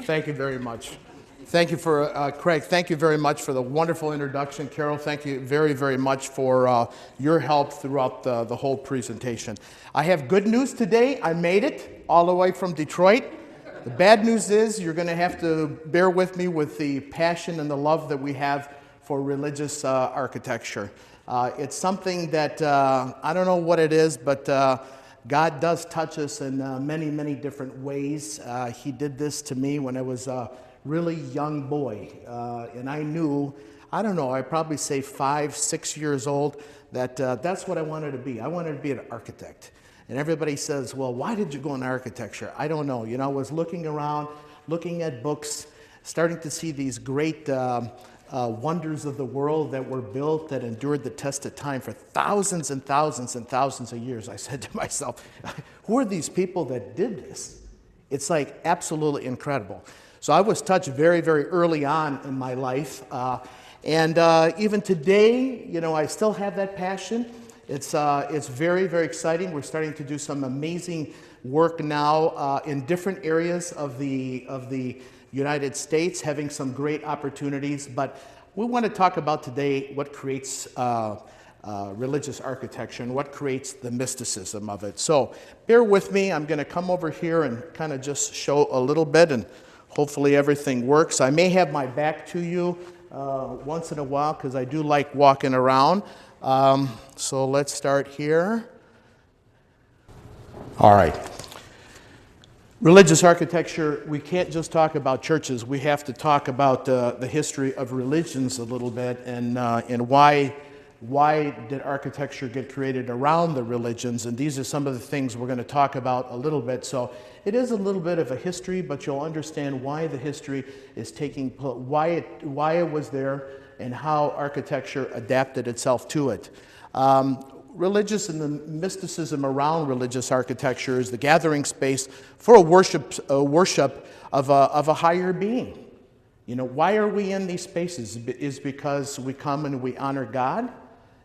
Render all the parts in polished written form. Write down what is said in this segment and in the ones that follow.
Thank you very much. Thank you for, Craig, thank you very much for the wonderful introduction. Carol, thank you very, very much for your help throughout the whole presentation. I have good news today. I made it all the way from Detroit. The bad news is you're going to have to bear with me with the passion and the love that we have for religious architecture. It's something that I don't know what it is, but God does touch us in many, many different ways. He did this to me when I was a really young boy. And I knew, I don't know, I'd probably say 5, 6 years old, that that's what I wanted to be. I wanted to be an architect. And everybody says, well, why did you go into architecture? I don't know. You know, I was looking around, looking at books, starting to see these great wonders of the world that were built that endured the test of time for thousands and thousands and thousands of years. I said to myself, who are these people that did this? It's like absolutely incredible. So I was touched very, very early on in my life. And even today, you know, I still have that passion. It's very, very exciting. We're starting to do some amazing work now in different areas of the United States, having some great opportunities. But we want to talk about today what creates religious architecture and what creates the mysticism of it. So bear with me. I'm going to come over here and kind of just show a little bit, and hopefully everything works. I may have my back to you once in a while because I do like walking around. So let's start here. All right. Religious architecture, we can't just talk about churches. We have to talk about the history of religions a little bit and why did architecture get created around the religions. And these are some of the things we're going to talk about a little bit. So it is a little bit of a history, but you'll understand why the history is taking place, why it was there, and how architecture adapted itself to it. Religious and the mysticism around religious architecture is the gathering space for a worship of a higher being. You know, why are we in these spaces? Is because we come and we honor God,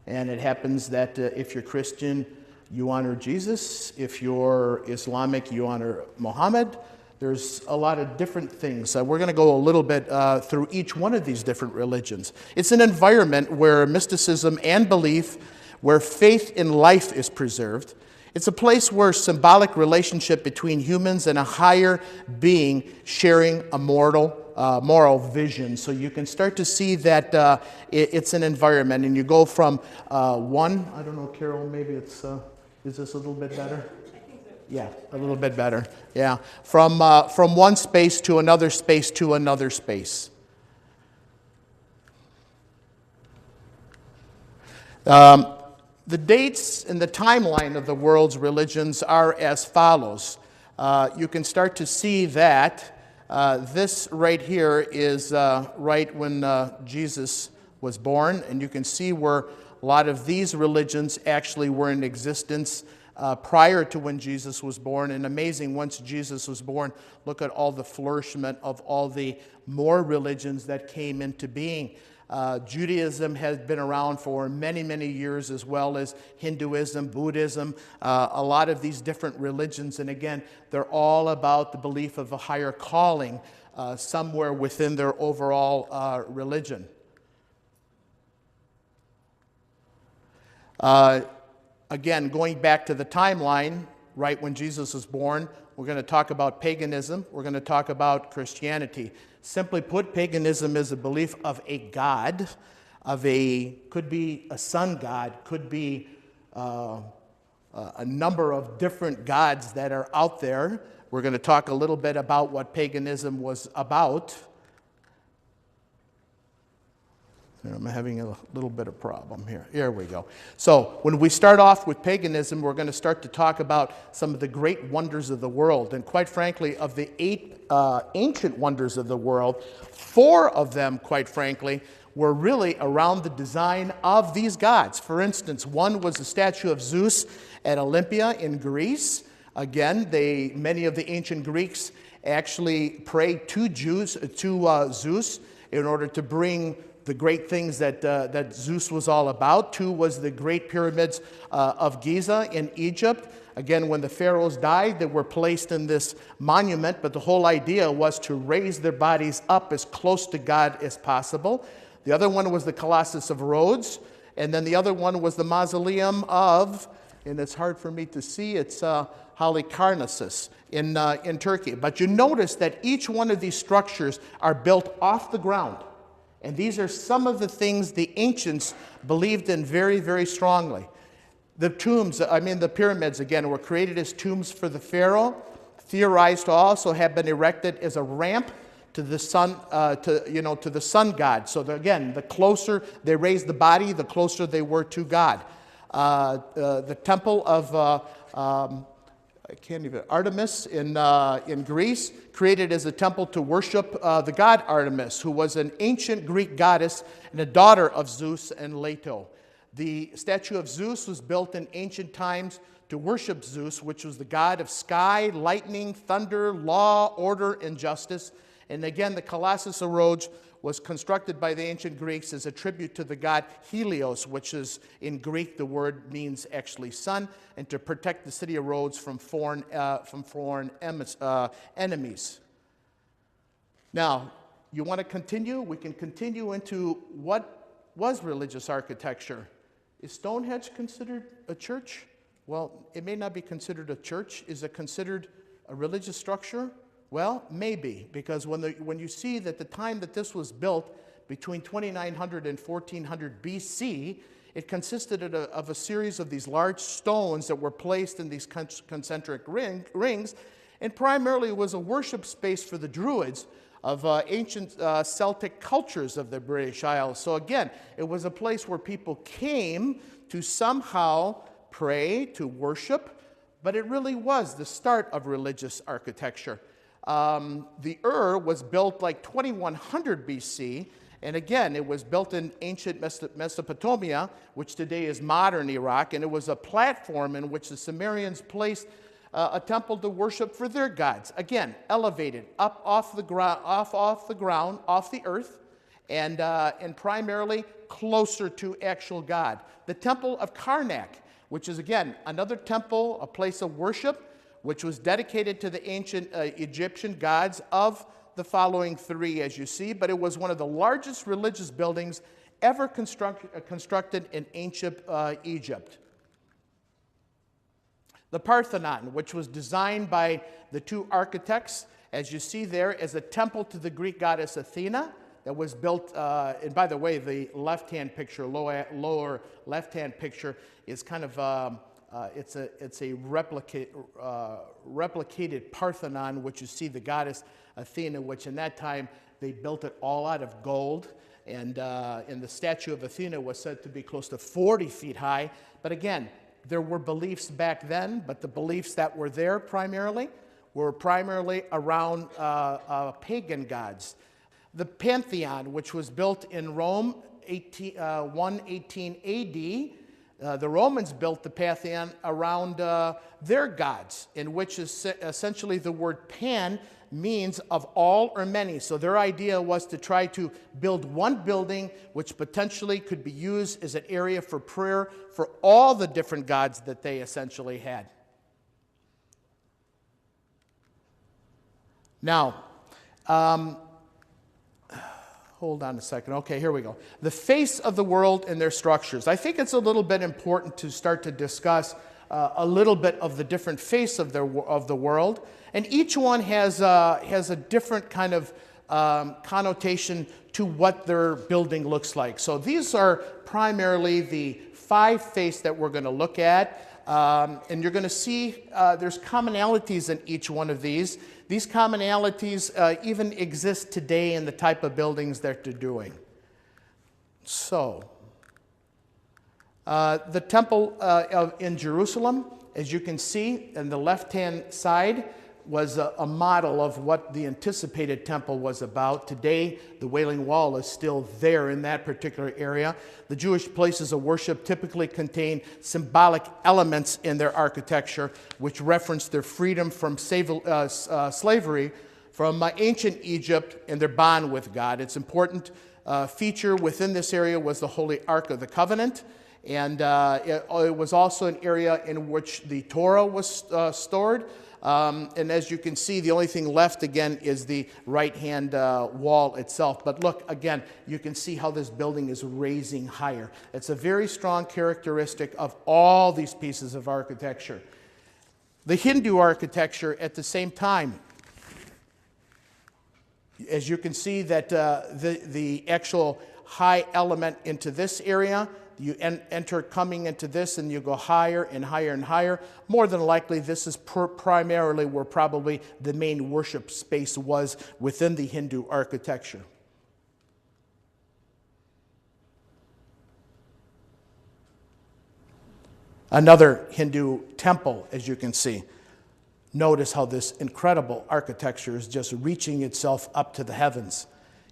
and it happens that if you're Christian, you honor Jesus. If you're Islamic, you honor Muhammad. There's a lot of different things. We're going to go a little bit through each one of these different religions. It's an environment where mysticism and belief, where faith in life is preserved. It's a place where symbolic relationship between humans and a higher being sharing a moral vision. So you can start to see that it's an environment, and you go from one, I don't know, Carol, maybe it's, is this a little bit better? Yeah, a little bit better. Yeah, from one space to another space to another space. The dates and the timeline of the world's religions are as follows. You can start to see that this right here is right when Jesus was born, and you can see where a lot of these religions actually were in existence prior to when Jesus was born. And amazing, once Jesus was born, look at all the flourishment of all the more religions that came into being. Judaism has been around for many, many years, as well as Hinduism, Buddhism, a lot of these different religions. And again, they're all about the belief of a higher calling somewhere within their overall religion. Again, going back to the timeline, right when Jesus was born, we're going to talk about paganism. We're going to talk about Christianity. Simply put, paganism is a belief of a god, could be a sun god, could be a number of different gods that are out there. We're going to talk a little bit about what paganism was about. I'm having a little bit of problem here. Here we go. So when we start off with paganism, we're going to start to talk about some of the great wonders of the world. And quite frankly, of the 8 ancient wonders of the world, 4 of them, quite frankly, were really around the design of these gods. For instance, one was the statue of Zeus at Olympia in Greece. Again, many of the ancient Greeks actually prayed to Zeus in order to bring the great things that Zeus was all about. 2 was the great pyramids of Giza in Egypt. Again, when the pharaohs died, they were placed in this monument, but the whole idea was to raise their bodies up as close to God as possible. The other one was the Colossus of Rhodes, and then the other one was the mausoleum of, and it's hard for me to see, it's Halicarnassus in Turkey. But you notice that each one of these structures are built off the ground. And these are some of the things the ancients believed in very, very strongly. The pyramids, again, were created as tombs for the pharaoh, theorized to also have been erected as a ramp to the sun, to the sun god. So again, the closer they raised the body, the closer they were to God. The temple of Artemis in Greece, created as a temple to worship the god Artemis, who was an ancient Greek goddess and a daughter of Zeus and Leto. The statue of Zeus was built in ancient times to worship Zeus, which was the god of sky, lightning, thunder, law, order, and justice. And again, the Colossus of Rhodes was constructed by the ancient Greeks as a tribute to the god Helios, which is in Greek, the word means actually sun, and to protect the city of Rhodes from foreign enemies. Now, you want to continue? We can continue into what was religious architecture. Is Stonehenge considered a church? Well, it may not be considered a church. Is it considered a religious structure? Well, maybe, because when you see that the time that this was built, between 2900 and 1400 BC, it consisted of a series of these large stones that were placed in these concentric rings, and primarily was a worship space for the Druids of ancient Celtic cultures of the British Isles. So again, it was a place where people came to somehow pray, to worship, but it really was the start of religious architecture. The was built like 2100 BC, and again, it was built in ancient Mesopotamia, which today is modern Iraq, and it was a platform in which the Sumerians placed a temple to worship for their gods. Again, elevated up off the ground, off the earth, and primarily closer to actual God. The Temple of Karnak, which is again another temple, a place of worship, which was dedicated to the ancient Egyptian gods of the following 3, as you see, but it was one of the largest religious buildings ever constructed in ancient Egypt. The Parthenon, which was designed by the 2 architects, as you see there, as a temple to the Greek goddess Athena, that was built, and by the way, the left-hand picture, lower left-hand picture, is kind of, it's a replicated Parthenon, which you see the goddess Athena, which in that time, they built it all out of gold, and the statue of Athena was said to be close to 40 feet high, but again, there were beliefs back then, but the beliefs that were there were primarily around pagan gods. The Pantheon, which was built in Rome, 118 AD, the Romans built the Pantheon around their gods, in which is essentially the word pan means of all or many. So their idea was to try to build one building which potentially could be used as an area for prayer for all the different gods that they essentially had. Now, hold on a second. Okay, here we go. The face of the world and their structures. I think it's a little bit important to start to discuss a little bit of the different face of the world. And each one has a different kind of connotation to what their building looks like. So these are primarily the 5 face that we're going to look at. And you're going to see there's commonalities in each one of these. These commonalities even exist today in the type of buildings that they're doing. So, the temple in Jerusalem, as you can see on the left-hand side, was a model of what the anticipated temple was about. Today, the Wailing Wall is still there in that particular area. The Jewish places of worship typically contain symbolic elements in their architecture, which reference their freedom from slavery from ancient Egypt and their bond with God. Its important feature within this area was the Holy Ark of the Covenant, and it was also an area in which the Torah was stored. And as you can see, the only thing left again is the right-hand wall itself. But look, again, you can see how this building is raising higher. It's a very strong characteristic of all these pieces of architecture. The Hindu architecture at the same time, as you can see that the actual high element into this area, you enter coming into this and you go higher and higher and higher. More than likely, this is primarily where probably the main worship space was within the Hindu architecture. Another Hindu temple, as you can see. Notice how this incredible architecture is just reaching itself up to the heavens.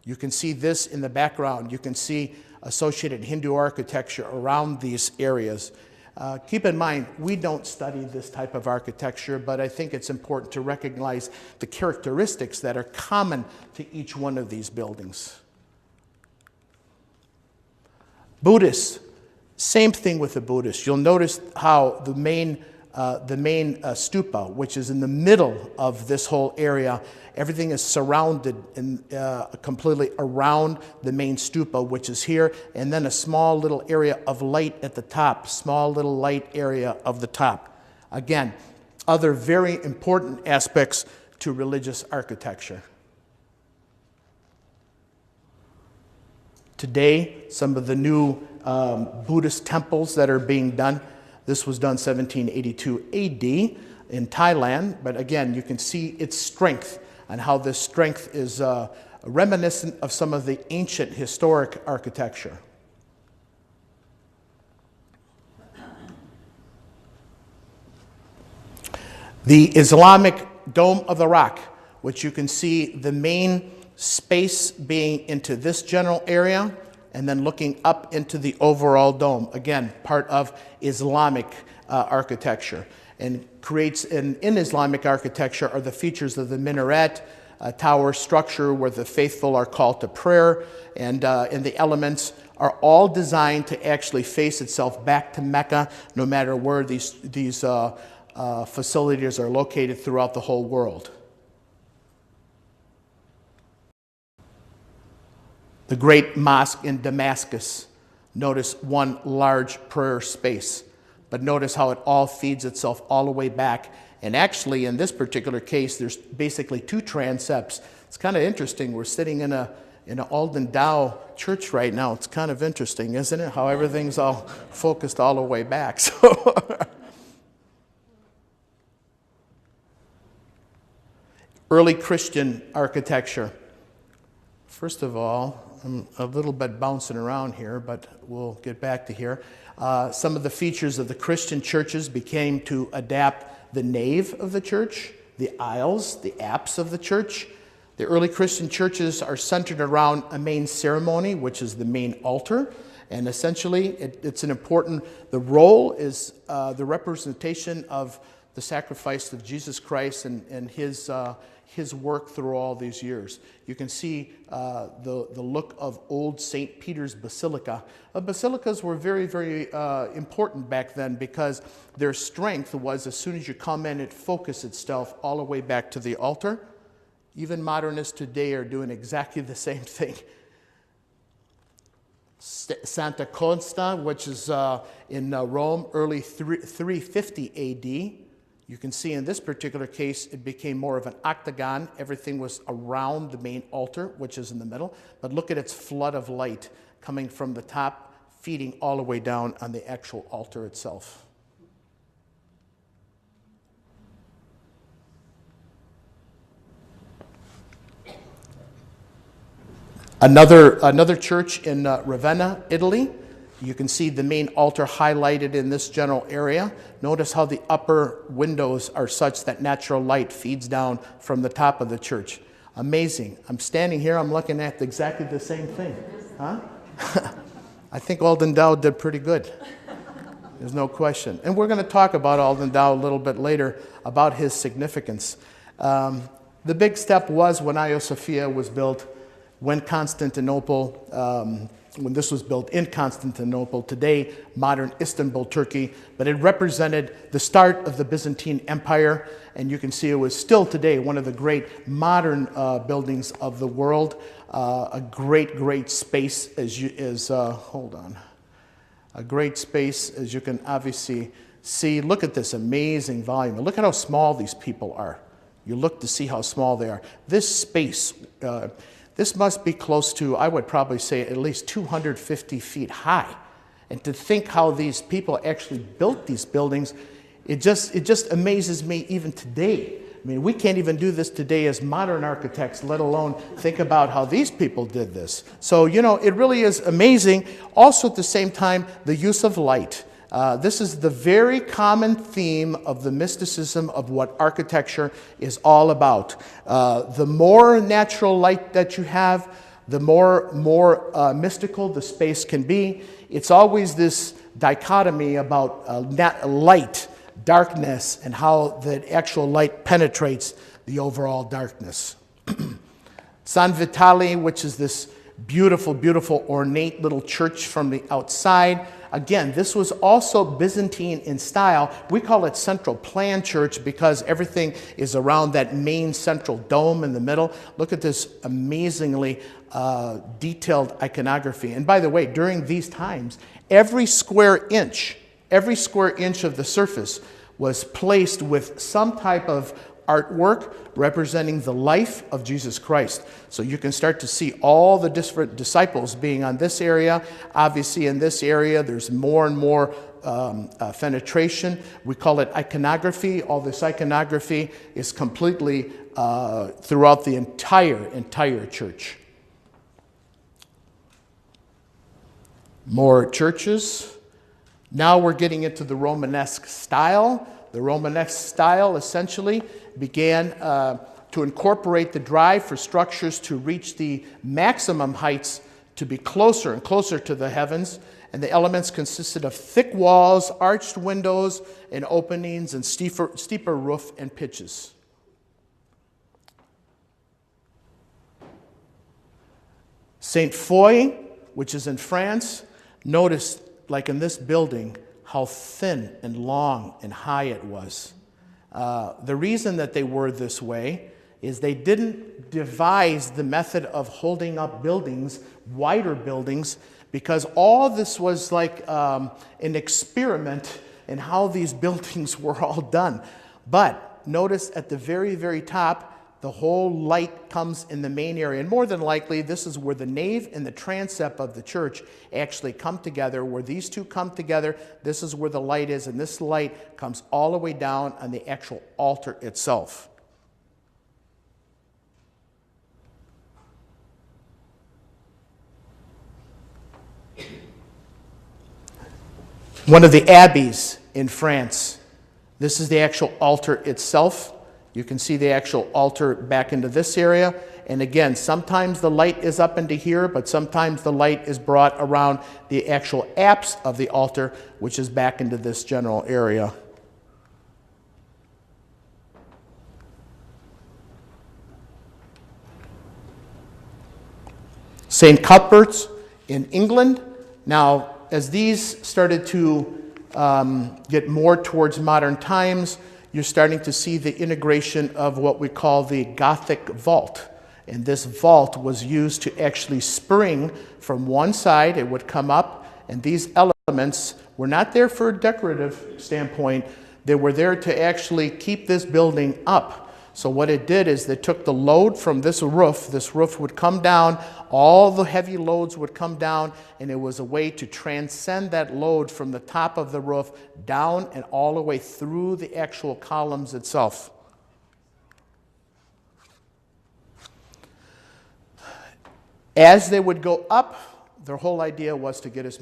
You can see this in the background. You can see associated Hindu architecture around these areas. Keep in mind, we don't study this type of architecture, but I think it's important to recognize the characteristics that are common to each one of these buildings. Buddhists, same thing with the Buddhists. You'll notice how the main stupa, which is in the middle of this whole area, everything is surrounded completely around the main stupa, which is here, and then a small little area of light at the top, small little light area of the top. Again, other very important aspects to religious architecture. Today, some of the new Buddhist temples that are being done. This was done 1782 AD in Thailand, but again, you can see its strength and how this strength is reminiscent of some of the ancient historic architecture. The Islamic Dome of the Rock, which you can see the main space being into this general area, and then looking up into the overall dome. Again, part of Islamic architecture. And creates, in Islamic architecture, are the features of the minaret, tower structure where the faithful are called to prayer, and the elements are all designed to actually face itself back to Mecca, no matter where these facilities are located throughout the whole world. The great mosque in Damascus, notice one large prayer space, but notice how it all feeds itself all the way back. And actually, in this particular case, there's basically two transepts. It's kind of interesting. We're sitting in an Alden Dow church right now. It's kind of interesting, isn't it? How everything's all focused all the way back. So early Christian architecture. First of all, I'm a little bit bouncing around here, but we'll get back to here. Some of the features of the Christian churches became to adapt the nave of the church, the aisles, the apse of the church. The early Christian churches are centered around a main ceremony, which is the main altar. And essentially, it's an important, the role is the representation of the sacrifice of Jesus Christ and his work through all these years. You can see the look of old St. Peter's Basilica. Basilicas were very, very important back then because their strength was as soon as you come in, it focused itself all the way back to the altar. Even modernists today are doing exactly the same thing. Santa Consta, which is in Rome, early 350 AD. You can see in this particular case, it became more of an octagon. Everything was around the main altar, which is in the middle. But look at its flood of light coming from the top, feeding all the way down on the actual altar itself. Another church in Ravenna, Italy. You can see the main altar highlighted in this general area. Notice how the upper windows are such that natural light feeds down from the top of the church. Amazing. I'm standing here, I'm looking at exactly the same thing. Huh? I think Alden Dow did pretty good. There's no question. And we're going to talk about Alden Dow a little bit later, about his significance. The big step was when Hagia Sophia was built, when this was built in Constantinople, today modern Istanbul, Turkey, but it represented the start of the Byzantine Empire, and you can see it was still today one of the great modern buildings of the world. A great space a great space, as you can obviously see. Look at this amazing volume. Look at how small these people are. You look to see how small they are. This space, this must be close to, I would probably say, at least 250 feet high. And to think how these people actually built these buildings, it just amazes me even today. I mean, we can't even do this today as modern architects, let alone think about how these people did this. So, it really is amazing. Also, at the same time, the use of light. This is the very common theme of the mysticism of what architecture is all about. The more natural light that you have, the more mystical the space can be. It's always this dichotomy about light, darkness, and how the actual light penetrates the overall darkness. San Vitale, which is this beautiful, beautiful, ornate little church from the outside. Again, this was also Byzantine in style. We call it central plan church because everything is around that main central dome in the middle. Look at this amazingly detailed iconography. And by the way, during these times, every square inch of the surface was placed with some type of artwork representing the life of Jesus Christ. So you can start to see all the different disciples being on this area. Obviously in this area there's more and more penetration. We call it iconography. All this iconography is completely throughout the entire church. More churches. Now we're getting into the Romanesque style. The Romanesque style essentially began to incorporate the drive for structures to reach the maximum heights to be closer and closer to the heavens. And the elements consisted of thick walls, arched windows, and openings, and steeper roof and pitches. Saint Foy, which is in France, notice, like in this building, how thin and long and high it was. The reason that they were this way is they didn't devise the method of holding up buildings, wider buildings, because all this was like an experiment in how these buildings were all done. But notice at the very, very top, the whole light comes in the main area. And more than likely, this is where the nave and the transept of the church actually come together. Where these two come together, this is where the light is. And this light comes all the way down on the actual altar itself. One of the abbeys in France. This is the actual altar itself. You can see the actual altar back into this area. And again, sometimes the light is up into here, but sometimes the light is brought around the actual apse of the altar, which is back into this general area. St. Cuthbert's in England. Now, as these started to get more towards modern times, you're starting to see the integration of what we call the Gothic vault. And this vault was used to actually spring from one side. It would come up, and these elements were not there for a decorative standpoint. They were there to actually keep this building up. So what it did is they took the load from this roof would come down, all the heavy loads would come down, and it was a way to transcend that load from the top of the roof down and all the way through the actual columns itself. As they would go up, their whole idea was to get as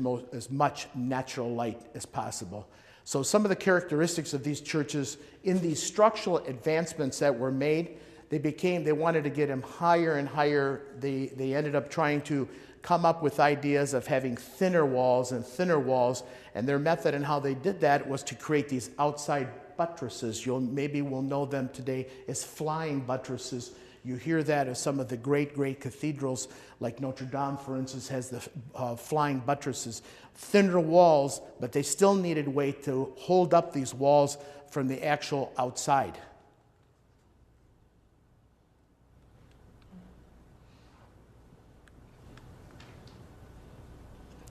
much natural light as possible. So some of the characteristics of these churches in these structural advancements that were made, they wanted to get them higher and higher. They ended up trying to come up with ideas of having thinner walls, and their method and how they did that was to create these outside buttresses. Maybe we'll know them today as flying buttresses. You hear that as some of the great, great cathedrals, like Notre Dame, for instance, has the flying buttresses. Thinner walls, but they still needed weight to hold up these walls from the actual outside.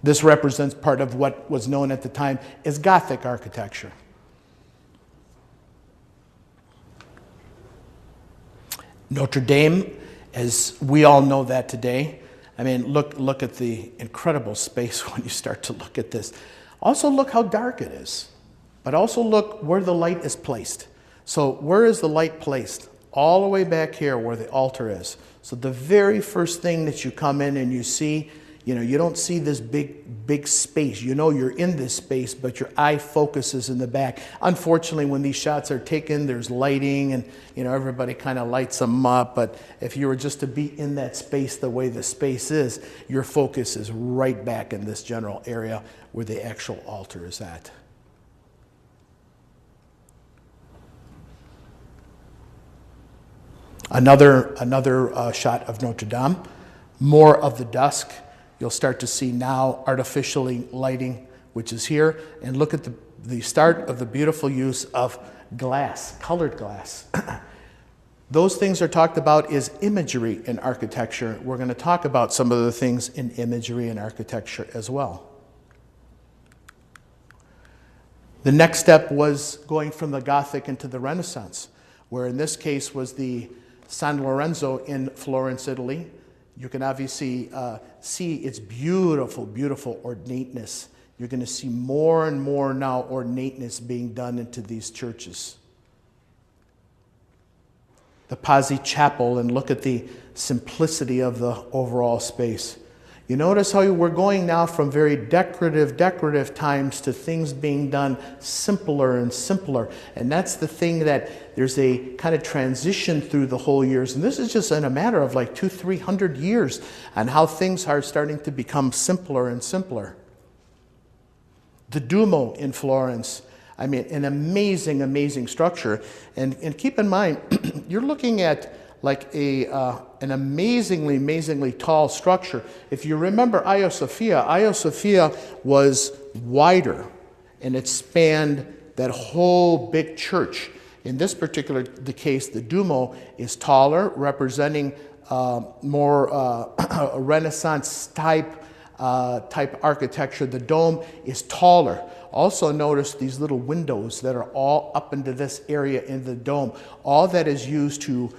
This represents part of what was known at the time as Gothic architecture. Notre Dame, as we all know that today. I mean, look at the incredible space when you start to look at this. Also look how dark it is, but also look where the light is placed. So where is the light placed? All the way back here where the altar is. So the very first thing that you come in and you see, you don't see this big space. You know you're in this space, but your eye focuses in the back. Unfortunately, when these shots are taken, there's lighting and, everybody kind of lights them up. But if you were just to be in that space the way the space is, your focus is right back in this general area where the actual altar is at. Another shot of Notre Dame, more of the dusk. You'll start to see now artificially lighting, which is here. And look at the start of the beautiful use of glass, colored glass. Those things are talked about as imagery in architecture. We're going to talk about some of the things in imagery in architecture as well. The next step was going from the Gothic into the Renaissance, where in this case was the San Lorenzo in Florence, Italy. You can obviously see its beautiful, beautiful ornateness. You're going to see more and more now ornateness being done into these churches. The Pazzi Chapel, and look at the simplicity of the overall space. You notice how we're going now from very decorative times to things being done simpler and simpler. And that's the thing that there's a kind of transition through the whole years. And this is just in a matter of like 200-300 years on how things are starting to become simpler and simpler. The Duomo in Florence, I mean, an amazing, amazing structure. And keep in mind, you're looking at like an amazingly tall structure. If you remember Hagia Sophia was wider, and it spanned that whole big church. In this particular case, the Duomo is taller, representing more Renaissance type architecture. The dome is taller. Also notice these little windows that are all up into this area in the dome. All that is used to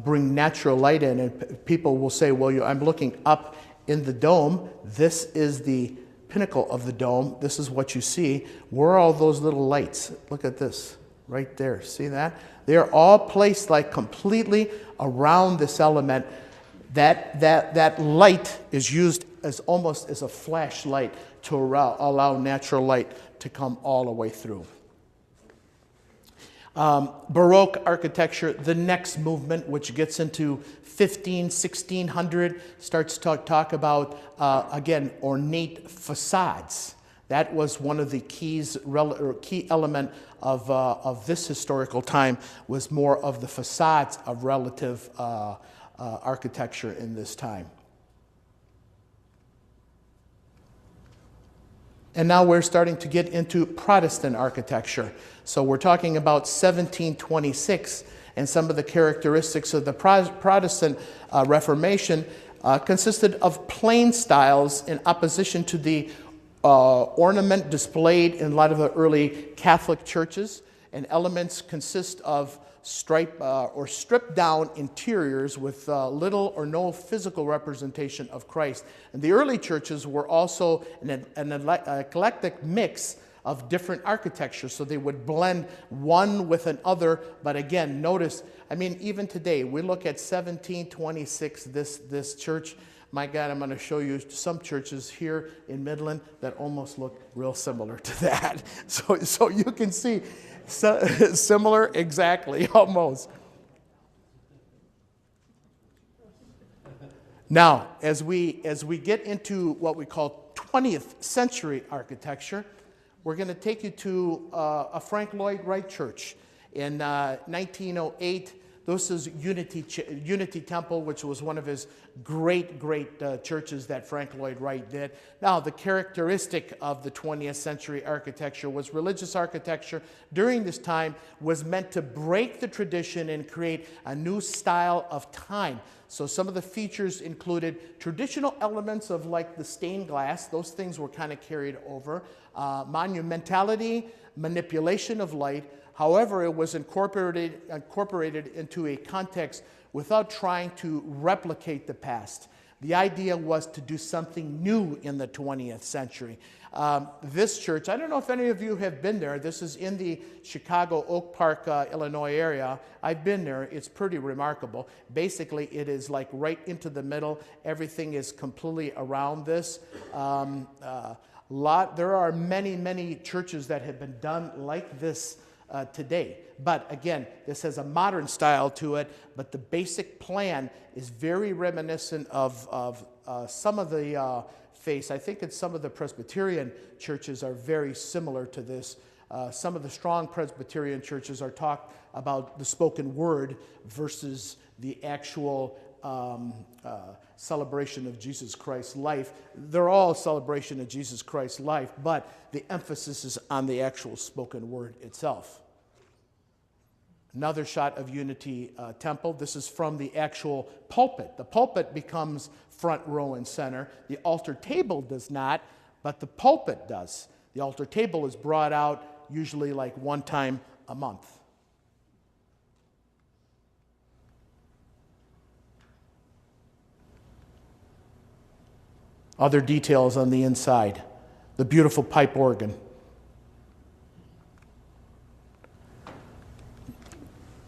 bring natural light in, and people will say, well, I'm looking up in the dome. This is the pinnacle of the dome. This is what you see. Where are all those little lights? Look at this right there. See that? They're all placed like completely around this element. That light is used as almost as a flashlight to allow natural light to come all the way through. Baroque architecture, the next movement, which gets into 1600, starts to talk about, again, ornate facades. That was one of the key element of this historical time, was more of the facades of relative architecture in this time. And now we're starting to get into Protestant architecture. So we're talking about 1726, and some of the characteristics of the Protestant Reformation consisted of plain styles in opposition to the ornament displayed in a lot of the early Catholic churches. And elements consist of stripped down interiors with little or no physical representation of Christ. And the early churches were also an eclectic mix of different architecture, so they would blend one with another. But again, notice, I mean, even today, we look at 1726, this church. My God, I'm going to show you some churches here in Midland that almost look real similar to that. So you can see, similar, exactly, almost. Now, as we get into what we call 20th century architecture, We're going to take you to a Frank Lloyd Wright church in 1908. This is Unity Temple, which was one of his great churches that Frank Lloyd Wright did. Now, the characteristic of the 20th century architecture was religious architecture during this time was meant to break the tradition and create a new style of time. So some of the features included traditional elements of like the stained glass. Those things were kind of carried over. Monumentality, manipulation of light. However, it was incorporated into a context without trying to replicate the past. The idea was to do something new in the 20th century. This church, I don't know if any of you have been there. This is in the Chicago Oak Park, Illinois area. I've been there. It's pretty remarkable. Basically, it is like right into the middle. Everything is completely around this. There are many churches that have been done like this today. But again, this has a modern style to it, but the basic plan is very reminiscent of some of the face. I think it's some of the Presbyterian churches are very similar to this. Some of the strong Presbyterian churches are talk about the spoken word versus the actual celebration of Jesus Christ's life. They're all celebration of Jesus Christ's life, but the emphasis is on the actual spoken word itself. Another shot of Unity Temple. This is from the actual pulpit. The pulpit becomes front row and center. The altar table does not, but the pulpit does. The altar table is brought out usually like one time a month. Other details on the inside. The beautiful pipe organ.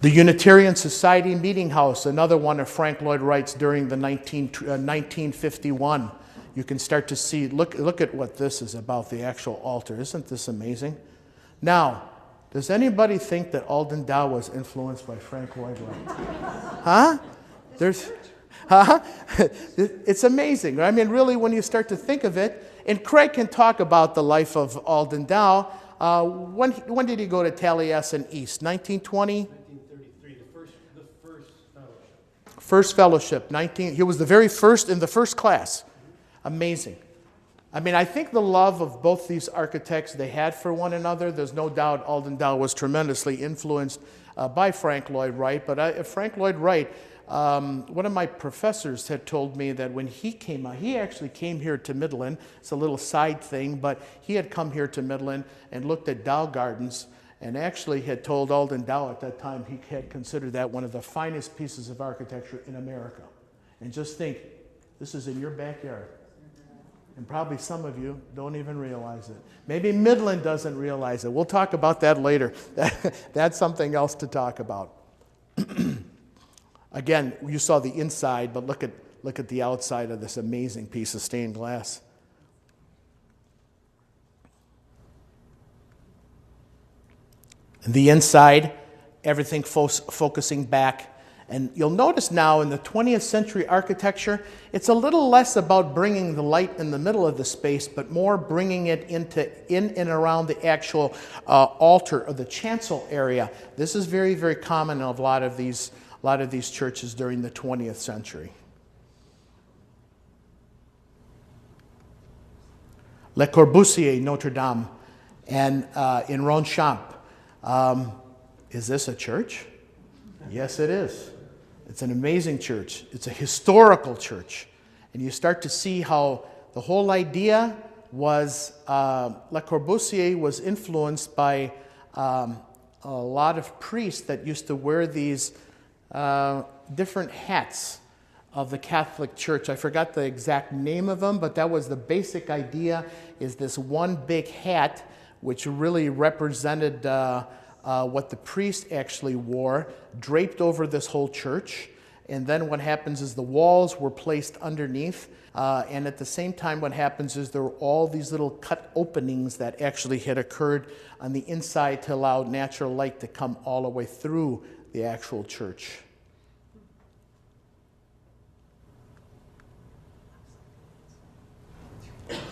The Unitarian Society Meeting House, another one of Frank Lloyd Wright's during the 1951. You can start to see, look at what this is about, the actual altar. Isn't this amazing? Now, does anybody think that Alden Dow was influenced by Frank Lloyd Wright? Huh? It's amazing. I mean, really, when you start to think of it, and Craig can talk about the life of Alden Dow. When did he go to Taliesin East? 1920? First fellowship, he was the very first in the first class. Amazing. I mean, I think the love of both these architects they had for one another, there's no doubt Alden Dow was tremendously influenced by Frank Lloyd Wright. But Frank Lloyd Wright, one of my professors had told me that when he came out, he actually came here to Midland. It's a little side thing, but he had come here to Midland and looked at Dow Gardens and actually had told Alden Dow at that time he had considered that one of the finest pieces of architecture in America. And just think, this is in your backyard. And probably some of you don't even realize it. Maybe Midland doesn't realize it. We'll talk about that later. That's something else to talk about. Again, you saw the inside, but look at the outside of this amazing piece of stained glass. The inside, everything focusing back. And you'll notice now in the 20th century architecture, it's a little less about bringing the light in the middle of the space, but more bringing it in and around the actual altar or the chancel area. This is very, very common in a lot of these churches during the 20th century. Le Corbusier, Notre Dame, and in Ronchamp. Is this a church? Yes, it is. It's an amazing church. It's a historical church. And you start to see how the whole idea was Le Corbusier was influenced by a lot of priests that used to wear these different hats of the Catholic Church. I forgot the exact name of them, but that was the basic idea, is this one big hat which really represented what the priest actually wore, draped over this whole church. And then what happens is the walls were placed underneath. And at the same time, what happens is there were all these little cut openings that actually had occurred on the inside to allow natural light to come all the way through the actual church.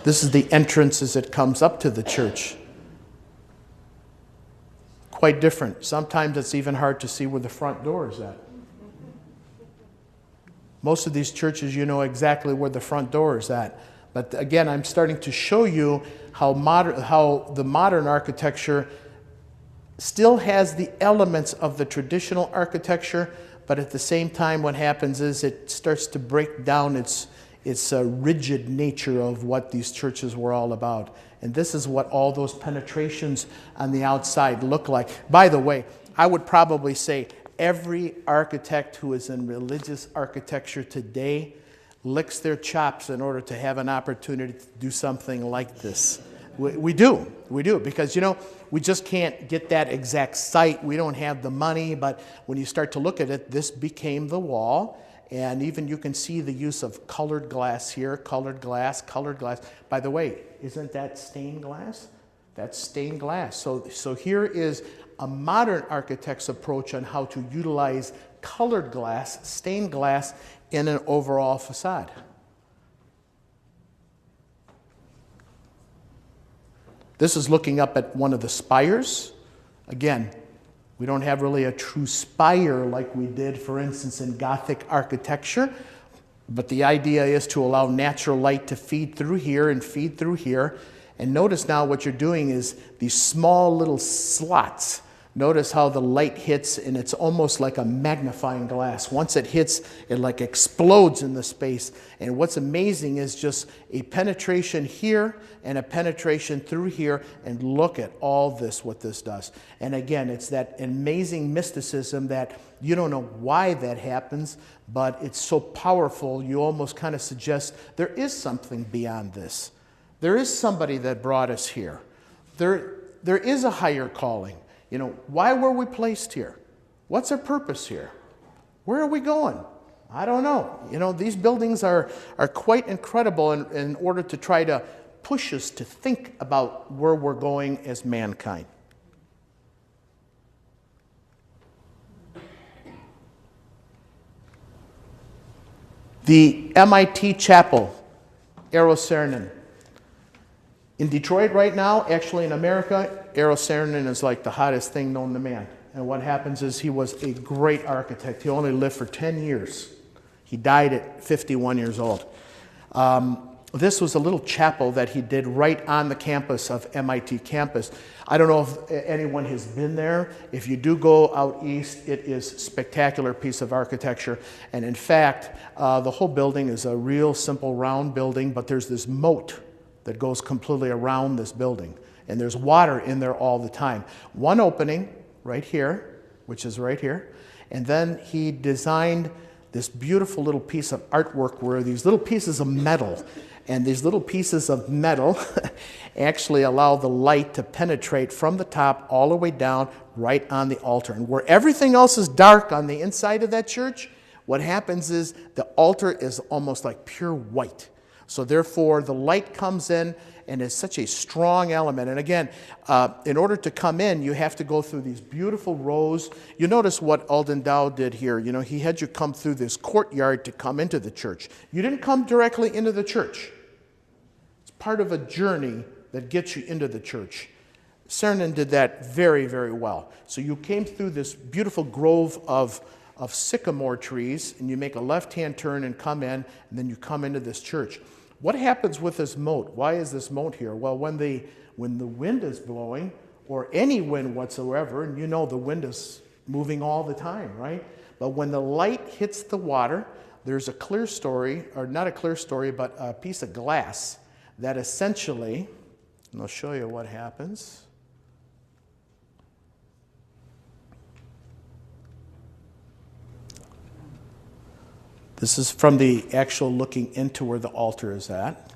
This is the entrance as it comes up to the church. quite different. Sometimes it's even hard to see where the front door is at. Most of these churches, you know exactly where the front door is at. But again, I'm starting to show you how the modern architecture still has the elements of the traditional architecture, but at the same time what happens is it starts to break down its rigid nature of what these churches were all about. And this is what all those penetrations on the outside look like. By the way, I would probably say every architect who is in religious architecture today licks their chops in order to have an opportunity to do something like this. We do, because, you know, we just can't get that exact site. We don't have the money, but when you start to look at it, this became the wall. And even you can see the use of colored glass here, colored glass. By the way, isn't that stained glass? That's stained glass. So here is a modern architect's approach on how to utilize colored glass, stained glass, in an overall facade. This is looking up at one of the spires. Again, we don't have really a true spire like we did, for instance, in Gothic architecture, but the idea is to allow natural light to feed through here and feed through here. And notice now what you're doing is these small little slots. Notice how the light hits, and it's almost like a magnifying glass. Once it hits, it like explodes in the space. And what's amazing is just a penetration here and a penetration through here, and look at all this, what this does. And again, it's that amazing mysticism that you don't know why that happens, but it's so powerful, you almost kind of suggest there is something beyond this. There is somebody that brought us here. There is a higher calling. You know, why were we placed here? What's our purpose here? Where are we going? I don't know. You know, these buildings are quite incredible in order to try to push us to think about where we're going as mankind. The MIT Chapel, Eero Saarinen. In Detroit right now, actually in America, Eero Saarinen is like the hottest thing known to man. And what happens is he was a great architect. He only lived for 10 years. He died at 51 years old. This was a little chapel that he did right on the campus of MIT campus. I don't know if anyone has been there. If you do go out east, it is a spectacular piece of architecture. And in fact, the whole building is a real simple round building, but there's this moat that goes completely around this building. And there's water in there all the time. One opening right here, which is right here. And then he designed this beautiful little piece of artwork where these little pieces of metal, and these little pieces of metal actually allow the light to penetrate from the top all the way down right on the altar. And where everything else is dark on the inside of that church, what happens is the altar is almost like pure white. So therefore, the light comes in, and it's such a strong element. And again, in order to come in, you have to go through these beautiful rows. You notice what Alden Dow did here. You know, he had you come through this courtyard to come into the church. You didn't come directly into the church. It's part of a journey that gets you into the church. Saarinen did that very, very well. So you came through this beautiful grove of sycamore trees, and you make a left-hand turn and come in, and then you come into this church. What happens with this moat? Why is this moat here? Well, when the wind is blowing, or any wind whatsoever, and you know the wind is moving all the time, right? But when the light hits the water, there's a clear story, or not a clear story, but a piece of glass that essentially, and I'll show you what happens. This is from the actual looking into where the altar is at.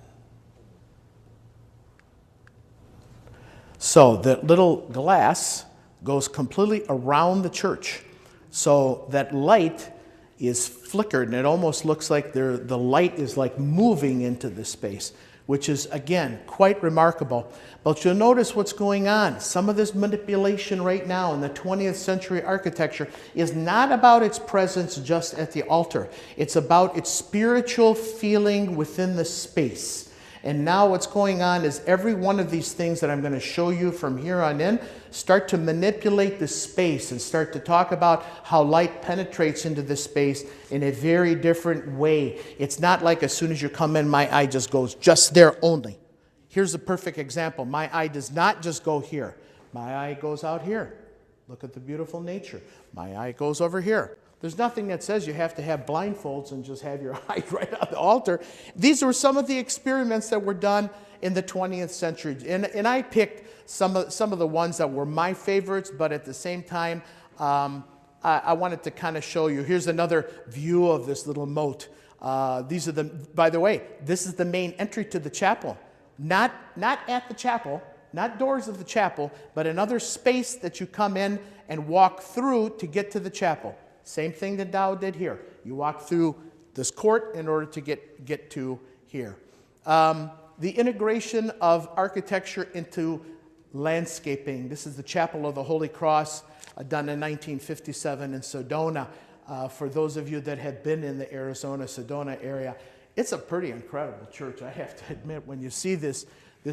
So the little glass goes completely around the church. So that light is flickered, and it almost looks like the light is like moving into the space, which is, again, quite remarkable. But you'll notice what's going on. Some of this manipulation right now in the 20th century architecture is not about its presence just at the altar. It's about its spiritual feeling within the space. And now what's going on is every one of these things that I'm going to show you from here on in start to manipulate the space and start to talk about how light penetrates into the space in a very different way. It's not like as soon as you come in, my eye just goes just there only. Here's a perfect example. My eye does not just go here. My eye goes out here. Look at the beautiful nature. My eye goes over here. There's nothing that says you have to have blindfolds and just have your eye right on the altar. These were some of the experiments that were done in the 20th century. And I picked some of the ones that were my favorites, but at the same time, I wanted to kind of show you. Here's another view of this little moat. These are by the way, this is the main entry to the chapel. Not at the chapel, not doors of the chapel, but another space that you come in and walk through to get to the chapel. Same thing that Dow did here. You walk through this court in order to get to here. The integration of architecture into landscaping. This is the Chapel of the Holy Cross, done in 1957 in Sedona. For those of you that have been in the Arizona-Sedona area, it's a pretty incredible church, I have to admit. When you see this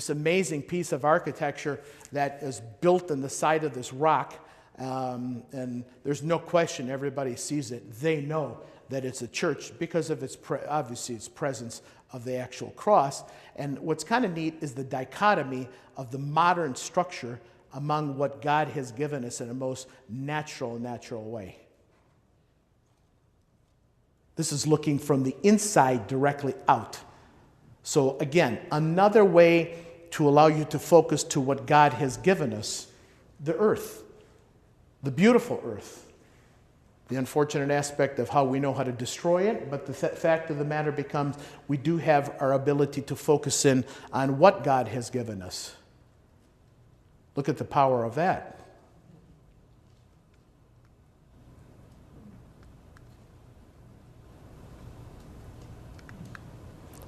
amazing piece of architecture that is built in the side of this rock, and there's no question everybody sees it. They know that it's a church because of obviously its presence of the actual cross. And what's kind of neat is the dichotomy of the modern structure among what God has given us in a most natural way. This is looking from the inside directly out. So again, another way to allow you to focus to what God has given us, the earth. The beautiful earth. The unfortunate aspect of how we know how to destroy it, but the fact of the matter becomes we do have our ability to focus in on what God has given us. Look at the power of that.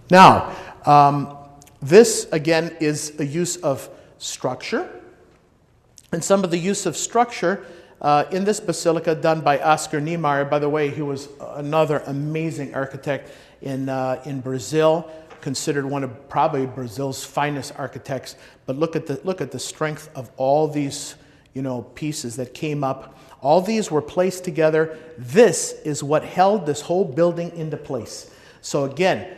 Now, this again is a use of structure. And some of the use of structure in this basilica done by Oscar Niemeyer. By the way, he was another amazing architect in Brazil, considered one of probably Brazil's finest architects. But look at the strength of all these pieces that came up. All these were placed together. This is what held this whole building into place. So again,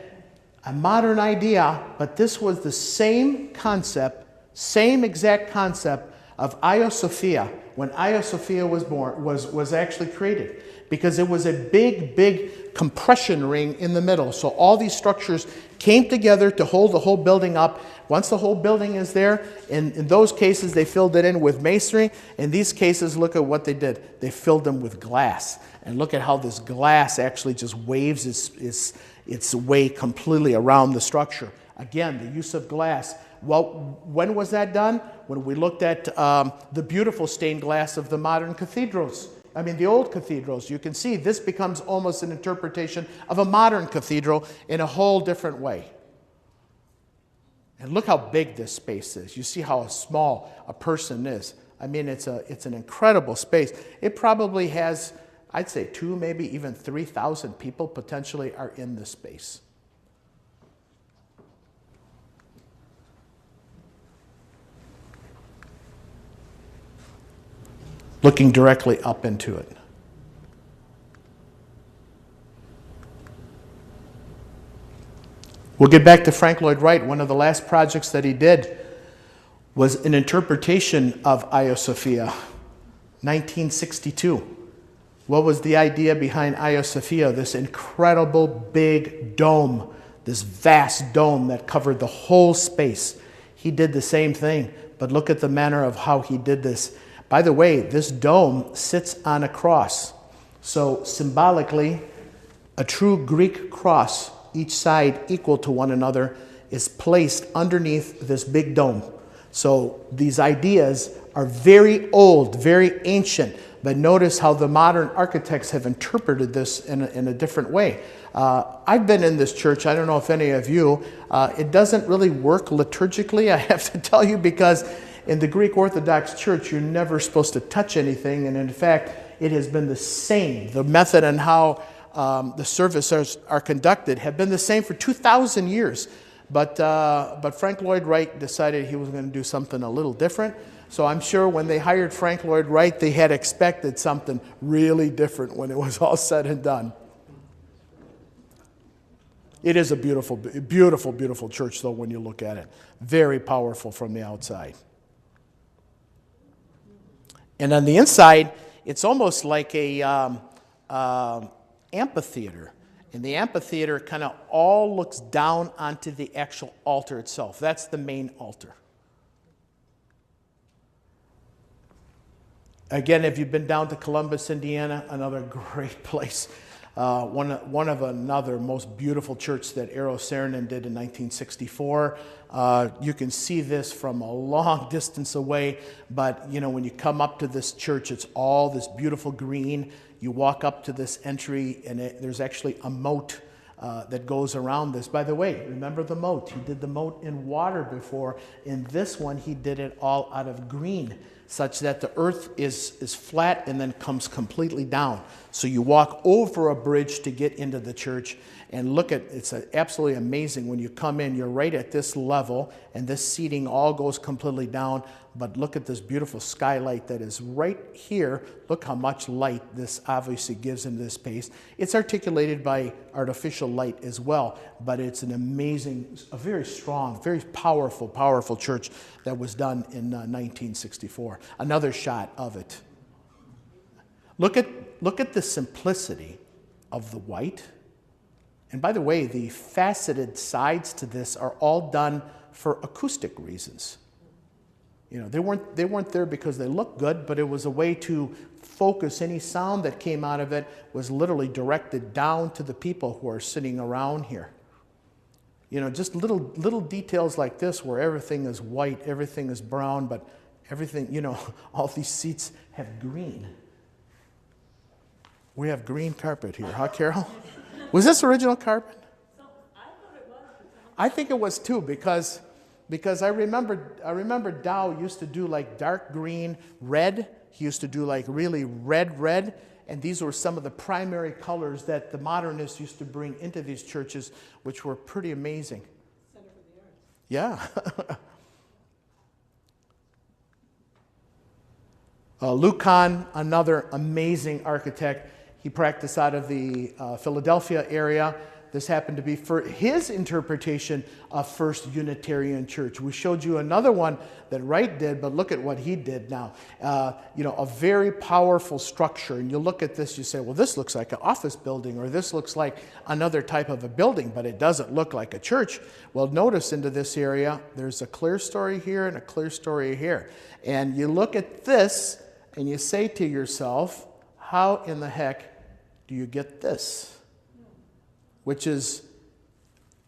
a modern idea, but this was the same concept, same exact concept of Hagia Sophia, when Hagia Sophia was born, was actually created, because it was a big compression ring in the middle. So all these structures came together to hold the whole building up. Once the whole building is there, in those cases they filled it in with masonry. In these cases, look at what they did. They filled them with glass. And look at how this glass actually just waves its way completely around the structure. Again, the use of glass. Well, when was that done? When we looked at the beautiful stained glass of the modern cathedrals. I mean, the old cathedrals. You can see this becomes almost an interpretation of a modern cathedral in a whole different way. And look how big this space is. You see how small a person is. I mean, it's an incredible space. It probably has, I'd say 2,000, maybe even 3,000 people potentially are in this space. Looking directly up into it. We'll get back to Frank Lloyd Wright. One of the last projects that he did was an interpretation of Hagia Sophia, 1962. What was the idea behind Hagia Sophia? This incredible big dome, this vast dome that covered the whole space. He did the same thing, but look at the manner of how he did this. By the way, this dome sits on a cross. So symbolically, a true Greek cross, each side equal to one another, is placed underneath this big dome. So these ideas are very old, very ancient, but notice how the modern architects have interpreted this in a different way. I've been in this church. I don't know if any of you. It doesn't really work liturgically, I have to tell you, because in the Greek Orthodox Church, you're never supposed to touch anything, and in fact, it has been the same. The method and how the services are conducted have been the same for 2,000 years. But Frank Lloyd Wright decided he was going to do something a little different. So I'm sure when they hired Frank Lloyd Wright, they had expected something really different when it was all said and done. It is a beautiful, beautiful, beautiful church, though, when you look at it. Very powerful from the outside. And on the inside, it's almost like a amphitheater. And the amphitheater kind of all looks down onto the actual altar itself. That's the main altar. Again, if you've been down to Columbus, Indiana, another great place. One of another most beautiful church that Eero Saarinen did in 1964. You can see this from a long distance away, but when you come up to this church, it's all this beautiful green. You walk up to this entry, and there's actually a moat that goes around this. By the way, remember the moat? He did the moat in water before. In this one, he did it all out of green, such that the earth is flat and then comes completely down. So you walk over a bridge to get into the church, and look at, it's absolutely amazing. When you come in, you're right at this level, and this seating all goes completely down. But look at this beautiful skylight that is right here. Look how much light this obviously gives into this space. It's articulated by artificial light as well, but it's an amazing, a very strong, very powerful, powerful church that was done in 1964. Another shot of it. Look at the simplicity of the white. And by the way, the faceted sides to this are all done for acoustic reasons. They weren't there because they looked good, but it was a way to focus any sound that came out of it was literally directed down to the people who are sitting around here. Just little details like this where everything is white, everything is brown, but everything, all these seats have green. We have green carpet here, huh, Carol? Was this original carpet? I thought it was. I think it was too, because I remember Dow used to do like dark green, red. He used to do like really red, and these were some of the primary colors that the modernists used to bring into these churches, which were pretty amazing. Center for the Arts. Yeah. Luke Kahn, another amazing architect. He practiced out of the Philadelphia area. This happened to be for his interpretation of First Unitarian Church. We showed you another one that Wright did, but look at what he did now. A very powerful structure. And you look at this, you say, well, this looks like an office building, or this looks like another type of a building, but it doesn't look like a church. Well, notice into this area, there's a clear story here and a clear story here. And you look at this, and you say to yourself, how in the heck do you get this? Which is,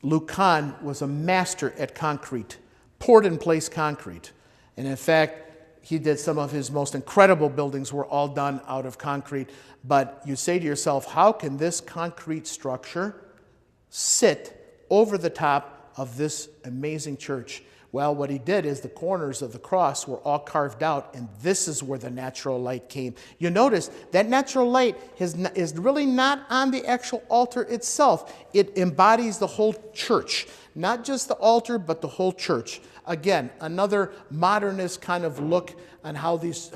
Luke Kahn was a master at concrete, poured in place concrete. And in fact, he did some of his most incredible buildings were all done out of concrete. But you say to yourself, how can this concrete structure sit over the top of this amazing church? Well, what he did is the corners of the cross were all carved out, and this is where the natural light came. You notice that natural light is really not on the actual altar itself. It embodies the whole church, not just the altar, but the whole church. Again, another modernist kind of look on how these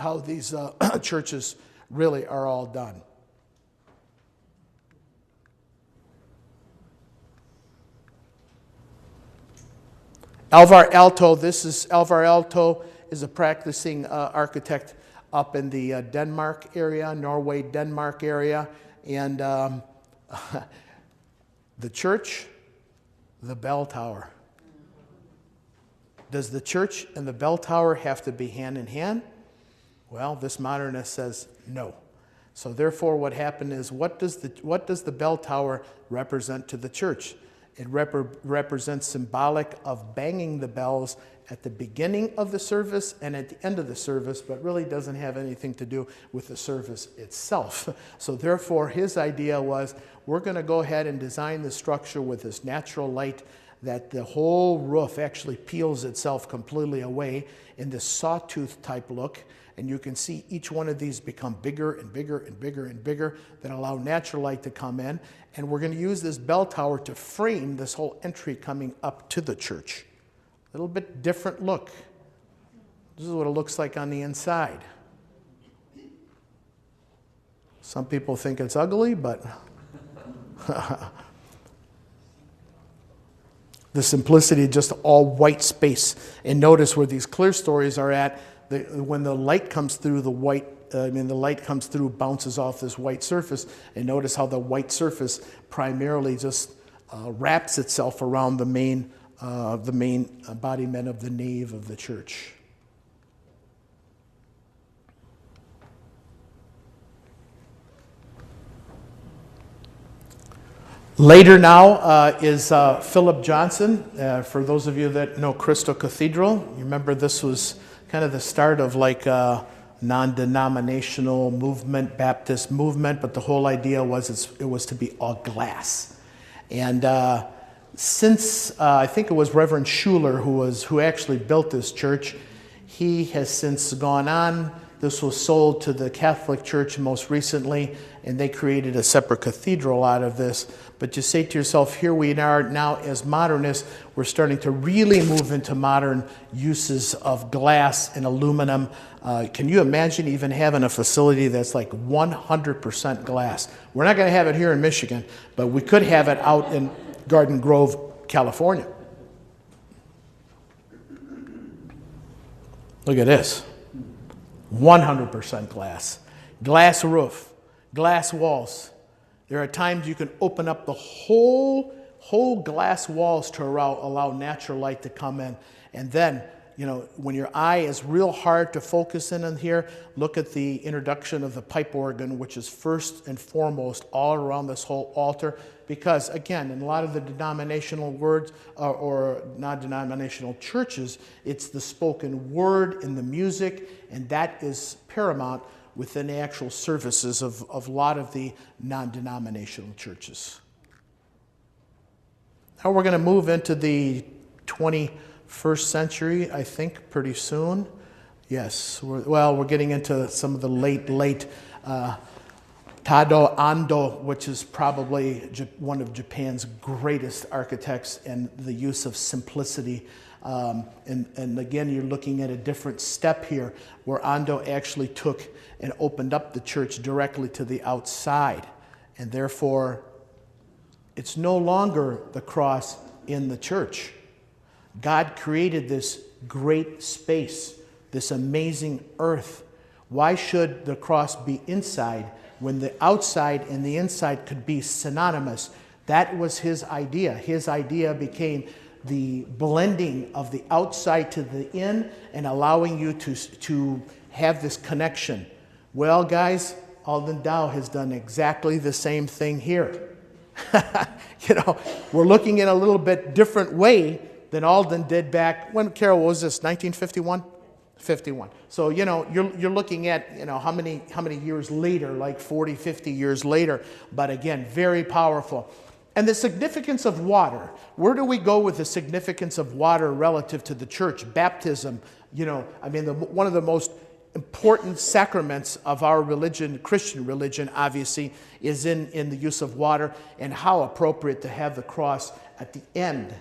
churches really are all done. Alvar Aalto is a practicing architect up in the Denmark area, Norway, Denmark area. And the church, the bell tower. Does the church and the bell tower have to be hand in hand? Well, this modernist says no. So therefore what happened is, what does the bell tower represent to the church? It represents symbolic of banging the bells at the beginning of the service and at the end of the service, but really doesn't have anything to do with the service itself. So therefore, his idea was, we're going to go ahead and design the structure with this natural light that the whole roof actually peels itself completely away in this sawtooth type look. and you can see each one of these become bigger and bigger and bigger and bigger that allow natural light to come in. And we're going to use this bell tower to frame this whole entry coming up to the church. A little bit different look. This is what it looks like on the inside. Some people think it's ugly, but the simplicity, just all white space. And notice where these clear stories are at, when the light comes through the white, the light comes through, bounces off this white surface, and notice how the white surface primarily just wraps itself around the main embodiment of the nave of the church. Later now is Philip Johnson. For those of you that know Crystal Cathedral, you remember this was kind of the start of like a non-denominational movement, Baptist movement, but the whole idea was it was to be all glass. And since I think it was Reverend Schuler who actually built this church, he has since gone on. This was sold to the Catholic Church most recently, and they created a separate cathedral out of this. But you say to yourself, here we are now as modernists, we're starting to really move into modern uses of glass and aluminum. Can you imagine even having a facility that's like 100% glass? We're not going to have it here in Michigan, but we could have it out in Garden Grove, California. Look at this. 100% glass. Glass roof, glass walls. There are times you can open up the whole glass walls to allow natural light to come in. And then, when your eye is real hard to focus in on here, look at the introduction of the pipe organ, which is first and foremost all around this whole altar. Because, again, in a lot of the denominational words or non-denominational churches, it's the spoken word and the music, and that is paramount within the actual services of a lot of the non-denominational churches. Now we're going to move into the 21st century, I think, pretty soon. Yes, we're getting into some of the late Tado Ando, which is probably one of Japan's greatest architects, and the use of simplicity. And again, you're looking at a different step here, where Ando actually took and opened up the church directly to the outside. And therefore, it's no longer the cross in the church. God created this great space, this amazing earth. Why should the cross be inside when the outside and the inside could be synonymous? That was his idea. His idea became the blending of the outside to the in and allowing you to have this connection. Well, guys, Alden Dow has done exactly the same thing here. We're looking in a little bit different way than Alden did back when, Carol, what was this, 1951? 51. So, you're looking at, how many years later, like 40, 50 years later, but again, very powerful. And the significance of water. Where do we go with the significance of water relative to the church? Baptism, one of the most important sacraments of our religion, Christian religion, obviously, is in the use of water, and how appropriate to have the cross at the end,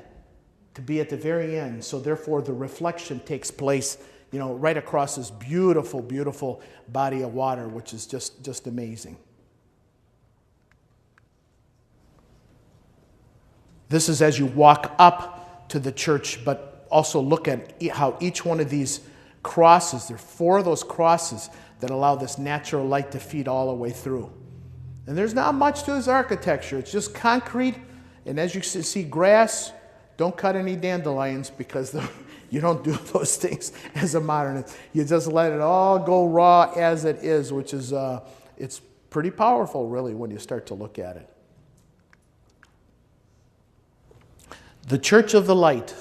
to be at the very end. So therefore, the reflection takes place, right across this beautiful, beautiful body of water, which is just amazing. This is as you walk up to the church, but also look at how each one of these crosses, there are 4 of those crosses that allow this natural light to feed all the way through. And there's not much to this architecture. It's just concrete, and as you see grass, don't cut any dandelions, because you don't do those things as a modernist. You just let it all go raw as it is, which is, it's pretty powerful, really, when you start to look at it. The Church of the Light,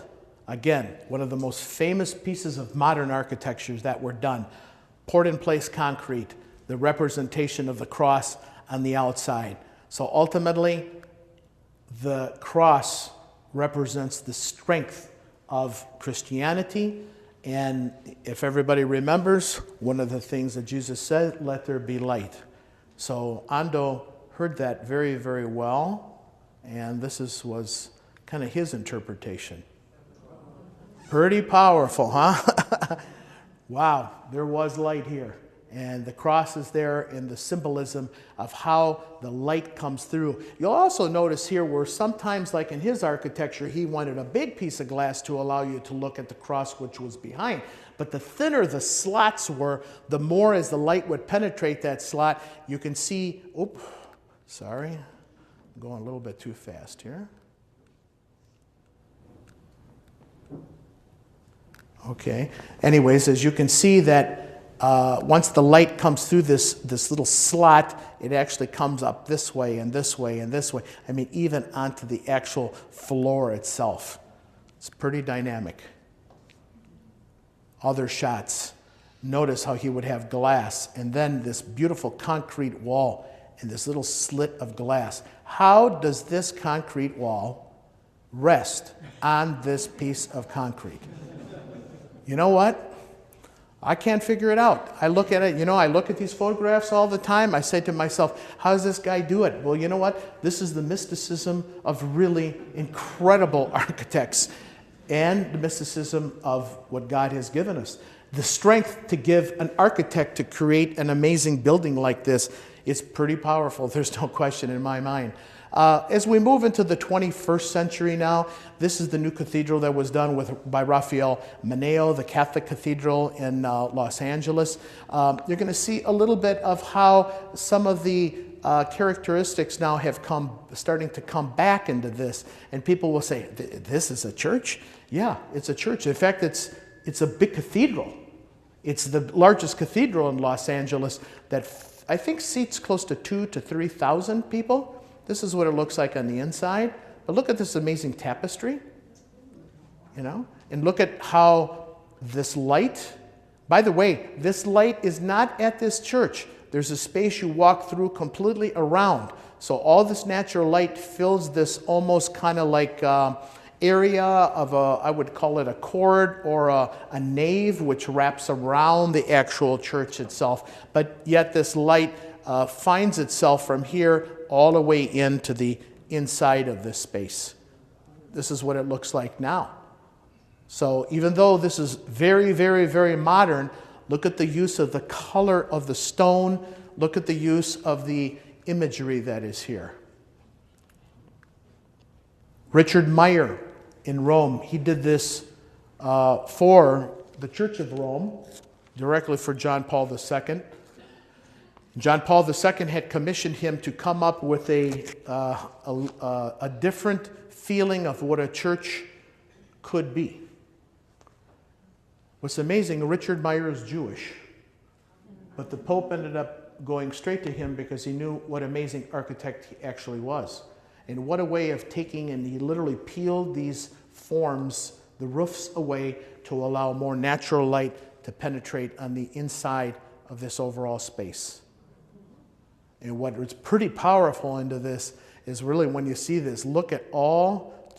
again, one of the most famous pieces of modern architectures that were done. Poured-in-place concrete, the representation of the cross on the outside. So ultimately, the cross represents the strength of Christianity And if everybody remembers, one of the things that Jesus said, let there be light. So Ando heard that very, very well, and was kind of his interpretation. Pretty powerful, huh? Wow, there was light here. And the cross is there in the symbolism of how the light comes through. You'll also notice here where sometimes, like in his architecture, he wanted a big piece of glass to allow you to look at the cross which was behind. But the thinner the slots were, the more as the light would penetrate that slot, you can see, sorry, I'm going a little bit too fast here. Okay, anyways, as you can see that once the light comes through this little slot, it actually comes up this way and this way and this way. I mean, even onto the actual floor itself. It's pretty dynamic. Other shots. Notice how he would have glass and then this beautiful concrete wall and this little slit of glass. How does this concrete wall rest on this piece of concrete? You know what? I can't figure it out. I look at it, I look at these photographs all the time. I say to myself, how does this guy do it? Well, you know what? This is the mysticism of really incredible architects and the mysticism of what God has given us. The strength to give an architect to create an amazing building like this is pretty powerful. There's no question in my mind. As we move into the 21st century now, this is the new cathedral that was done by Raphael Maneo, the Catholic Cathedral in Los Angeles. You're going to see a little bit of how some of the characteristics now have starting to come back into this. And people will say, this is a church? Yeah, it's a church. In fact, it's a big cathedral. It's the largest cathedral in Los Angeles that I think seats close to 2,000 to 3,000 people. This is what it looks like on the inside. But look at this amazing tapestry, and look at how this light, by the way, this light is not at this church. There's a space you walk through completely around. So all this natural light fills this almost kind of like area of I would call it a court or a nave, which wraps around the actual church itself. But yet this light finds itself from here all the way into the inside of this space. This is what it looks like now. So even though this is very, very, very modern, look at the use of the color of the stone. Look at the use of the imagery that is here. Richard Meyer in Rome, he did this for the Church of Rome, directly for John Paul II. John Paul II had commissioned him to come up with a different feeling of what a church could be. What's amazing, Richard Meyer is Jewish, but the Pope ended up going straight to him because he knew what amazing architect he actually was. And what a way of taking, and he literally peeled these forms, the roofs away to allow more natural light to penetrate on the inside of this overall space. And what is pretty powerful into this is really when you see this, look at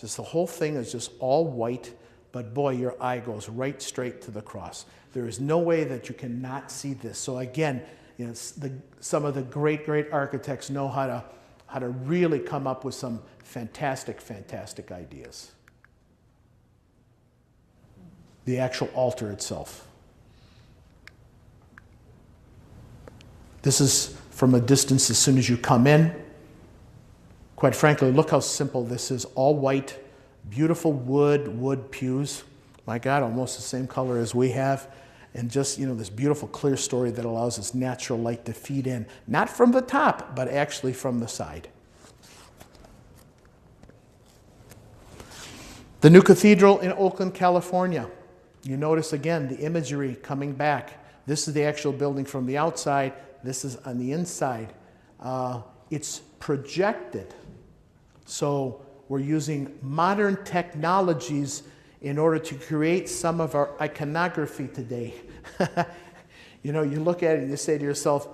just the whole thing is just all white, but boy, your eye goes right straight to the cross. There is no way that you cannot see this. So again, some of the great, great architects know how to really come up with some fantastic, fantastic ideas. The actual altar itself. This is from a distance as soon as you come in. Quite frankly, look how simple this is. All white, beautiful wood pews. My God, almost the same color as we have. And just, this beautiful clear story that allows this natural light to feed in. Not from the top, but actually from the side. The new cathedral in Oakland, California. You notice again the imagery coming back. This is the actual building from the outside. This is on the inside. It's projected. So we're using modern technologies in order to create some of our iconography today. You look at it and you say to yourself,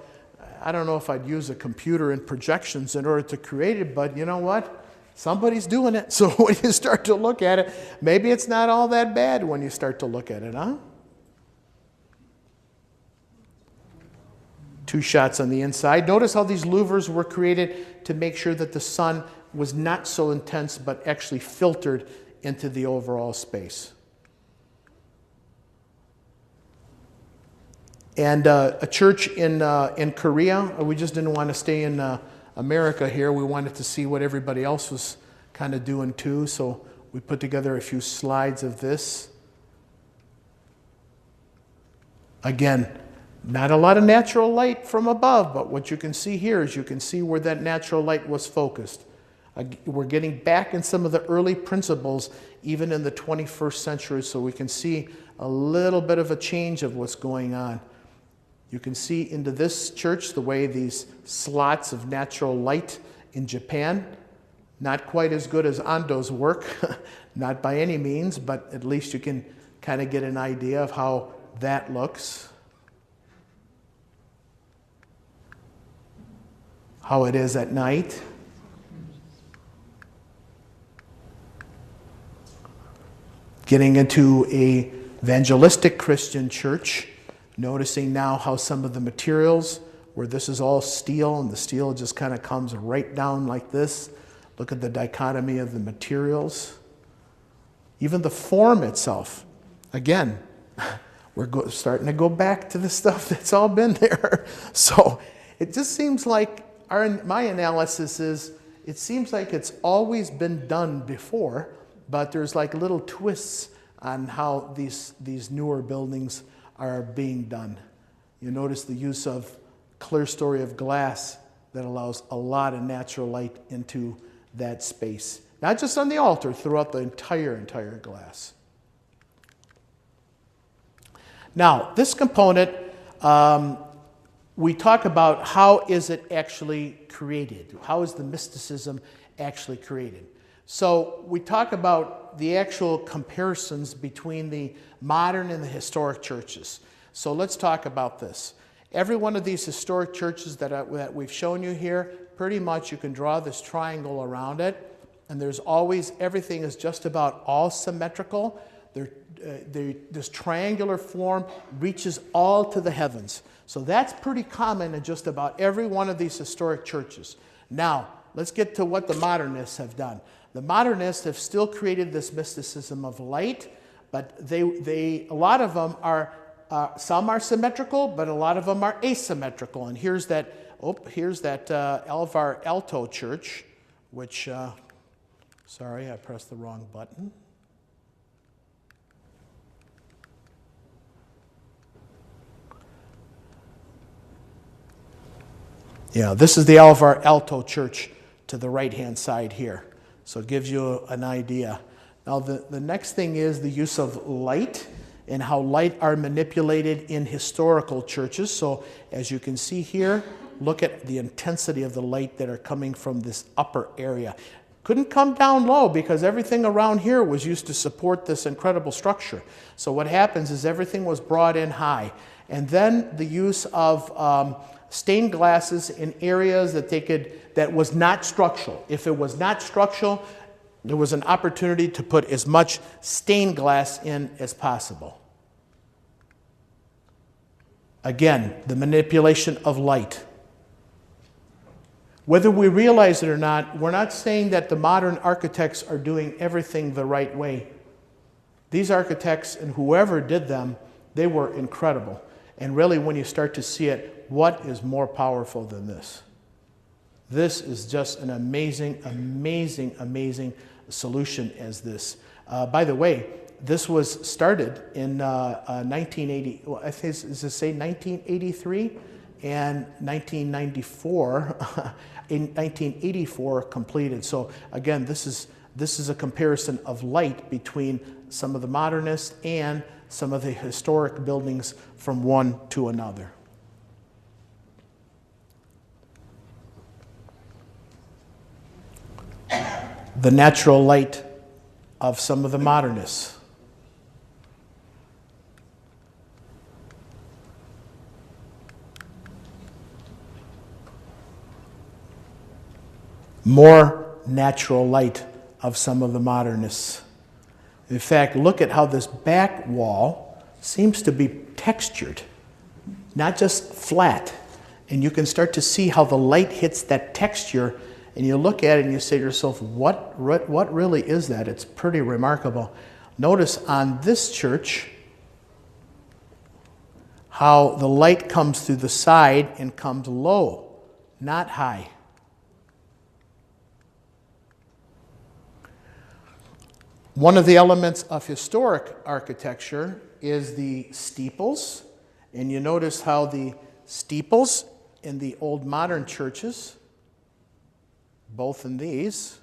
I don't know if I'd use a computer and projections in order to create it, but you know what? Somebody's doing it. So when you start to look at it, maybe it's not all that bad when you start to look at it, huh? 2 shots on the inside. Notice how these louvers were created to make sure that the sun was not so intense but actually filtered into the overall space. And a church in Korea, we just didn't want to stay in America here. We wanted to see what everybody else was kind of doing too, so we put together a few slides of this. Again, not a lot of natural light from above, but what you can see here is you can see where that natural light was focused. We're getting back in some of the early principles, even in the 21st century, so we can see a little bit of a change of what's going on. You can see into this church the way these slots of natural light in Japan, not quite as good as Ando's work, not by any means, but at least you can kind of get an idea of how that looks. How it is at night. Getting into a evangelistic Christian church, noticing now how some of the materials, where this is all steel and the steel just kind of comes right down like this. Look at the dichotomy of the materials. Even the form itself. Again, we're starting to go back to the stuff that's all been there. So it just seems like my analysis is, it seems like it's always been done before, but there's like little twists on how these newer buildings are being done. You notice the use of clear story of glass that allows a lot of natural light into that space. Not just on the altar, throughout the entire glass. Now, this component, we talk about how is it actually created? How is the mysticism actually created? So we talk about the actual comparisons between the modern and the historic churches. So let's talk about this. Every one of these historic churches that we've shown you here, pretty much you can draw this triangle around it, and there's always, everything is just about all symmetrical. This triangular form reaches all to the heavens. So that's pretty common in just about every one of these historic churches. Now, let's get to what the modernists have done. The modernists have still created this mysticism of light, but a lot of them are, some are symmetrical, but a lot of them are asymmetrical. And here's that Alvar Aalto church, which, sorry, I pressed the wrong button. Yeah, this is the Alvar Aalto church to the right-hand side here. So it gives you an idea. Now, the next thing is the use of light and how light are manipulated in historical churches. So as you can see here, look at the intensity of the light that are coming from this upper area. Couldn't come down low because everything around here was used to support this incredible structure. So what happens is everything was brought in high. And then the use of stained glasses in areas that was not structural. If it was not structural, there was an opportunity to put as much stained glass in as possible. Again, the manipulation of light. Whether we realize it or not, we're not saying that the modern architects are doing everything the right way. These architects and whoever did them, they were incredible. And really, when you start to see it, what is more powerful than this? This is just an amazing, amazing, amazing solution as this. By the way, this was started in 1980, well, I think, does it say 1983? And 1994, in 1984 completed. So again, this is a comparison of light between some of the modernists and some of the historic buildings from one to another. The natural light of some of the modernists. More natural light of some of the modernists. In fact, look at how this back wall seems to be textured, not just flat. And you can start to see how the light hits that texture, and you look at it and you say to yourself, what really is that? It's pretty remarkable. Notice on this church how the light comes through the side and comes low, not high. One of the elements of historic architecture is the steeples, and you notice how the steeples in the old modern churches, both in these,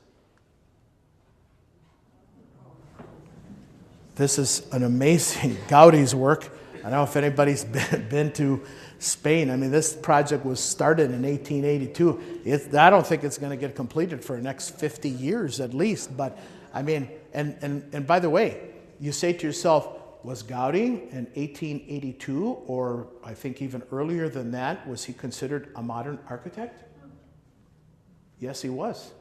this is an amazing Gaudi's work. I don't know if anybody's been to Spain. I mean, this project was started in 1882. I don't think it's going to get completed for the next 50 years at least. But I mean, and by the way, you say to yourself, was Gaudi in 1882, or I think even earlier than that, was he considered a modern architect? Yes, he was.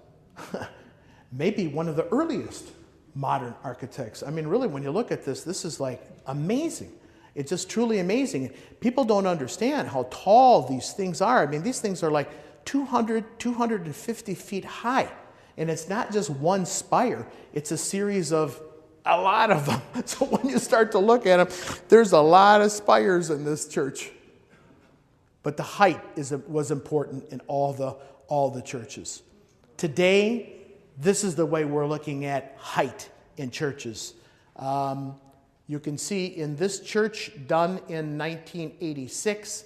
Maybe one of the earliest modern architects. I mean, really, when you look at this, this is like amazing. It's just truly amazing. People don't understand how tall these things are. I mean, these things are like 200, 250 feet high. And it's not just one spire. It's a series of a lot of them. So when you start to look at them, there's a lot of spires in this church. But the height was important in all the churches. Today, this is the way we're looking at height in churches. You can see in this church done in 1986,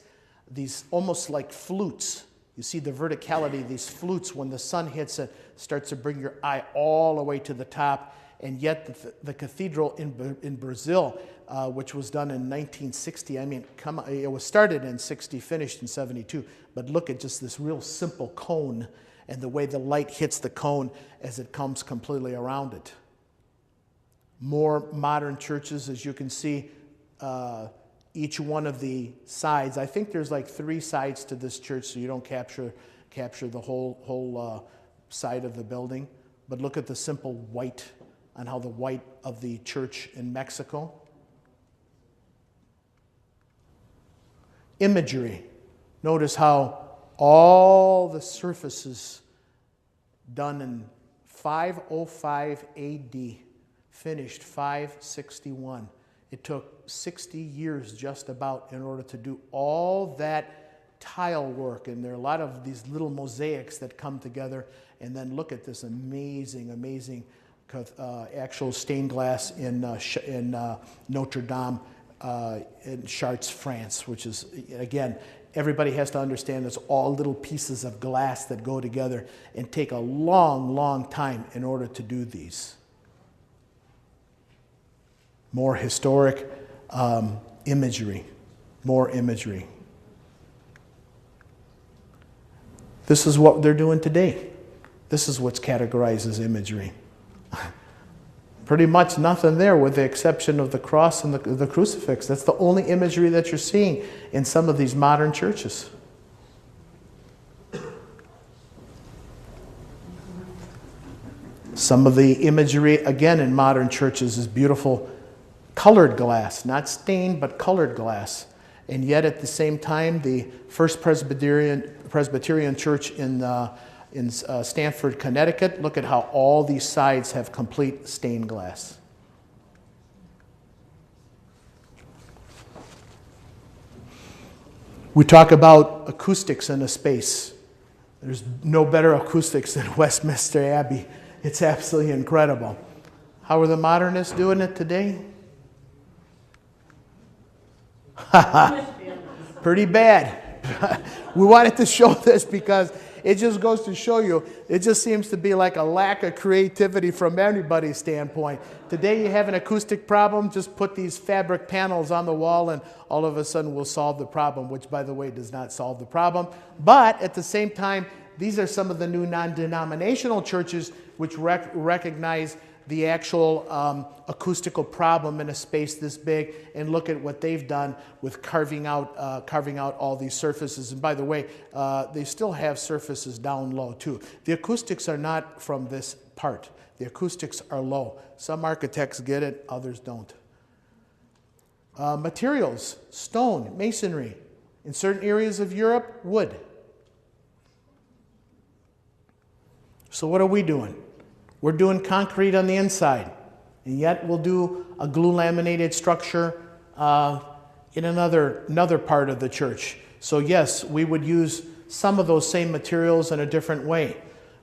these almost like flutes. You see the verticality of these flutes when the sun hits it, starts to bring your eye all the way to the top. And yet the cathedral in Brazil, which was done in 1960, I mean, it was started in 60, finished in 72. But look at just this real simple cone and the way the light hits the cone as it comes completely around it. More modern churches, as you can see, each one of the sides. I think there's like 3 sides to this church, so you don't capture the whole side of the building. But look at the simple white, and how the white of the church in Mexico. Imagery. Notice how all the surfaces done in 505 AD, finished 561. It took 60 years just about in order to do all that tile work, and there are a lot of these little mosaics that come together. And then look at this amazing actual stained glass in Notre Dame in Chartres, France, which is, again, everybody has to understand it's all little pieces of glass that go together and take a long, long time in order to do these. More historic imagery, more imagery. This is what they're doing today. This is what's categorized as imagery. Pretty much nothing there with the exception of the cross and the crucifix. That's the only imagery that you're seeing in some of these modern churches. Some of the imagery, again, in modern churches is beautiful colored glass, not stained, but colored glass. And yet at the same time, the First Presbyterian Church in Stamford, Connecticut, look at how all these sides have complete stained glass. We talk about acoustics in a space. There's no better acoustics than Westminster Abbey. It's absolutely incredible. How are the modernists doing it today? Pretty bad. We wanted to show this because it just goes to show you, it just seems to be like a lack of creativity from anybody's standpoint. Today you have an acoustic problem, just put these fabric panels on the wall and all of a sudden we'll solve the problem, which by the way does not solve the problem. But at the same time, these are some of the new non-denominational churches which recognize the actual acoustical problem in a space this big, and look at what they've done with carving out all these surfaces. And by the way, they still have surfaces down low too. The acoustics are not from this part. The acoustics are low. Some architects get it, others don't. Materials, stone, masonry, In certain areas of Europe, wood. So what are we doing? We're doing concrete on the inside, and yet we'll do a glue laminated structure in another part of the church. So yes, we would use some of those same materials in a different way.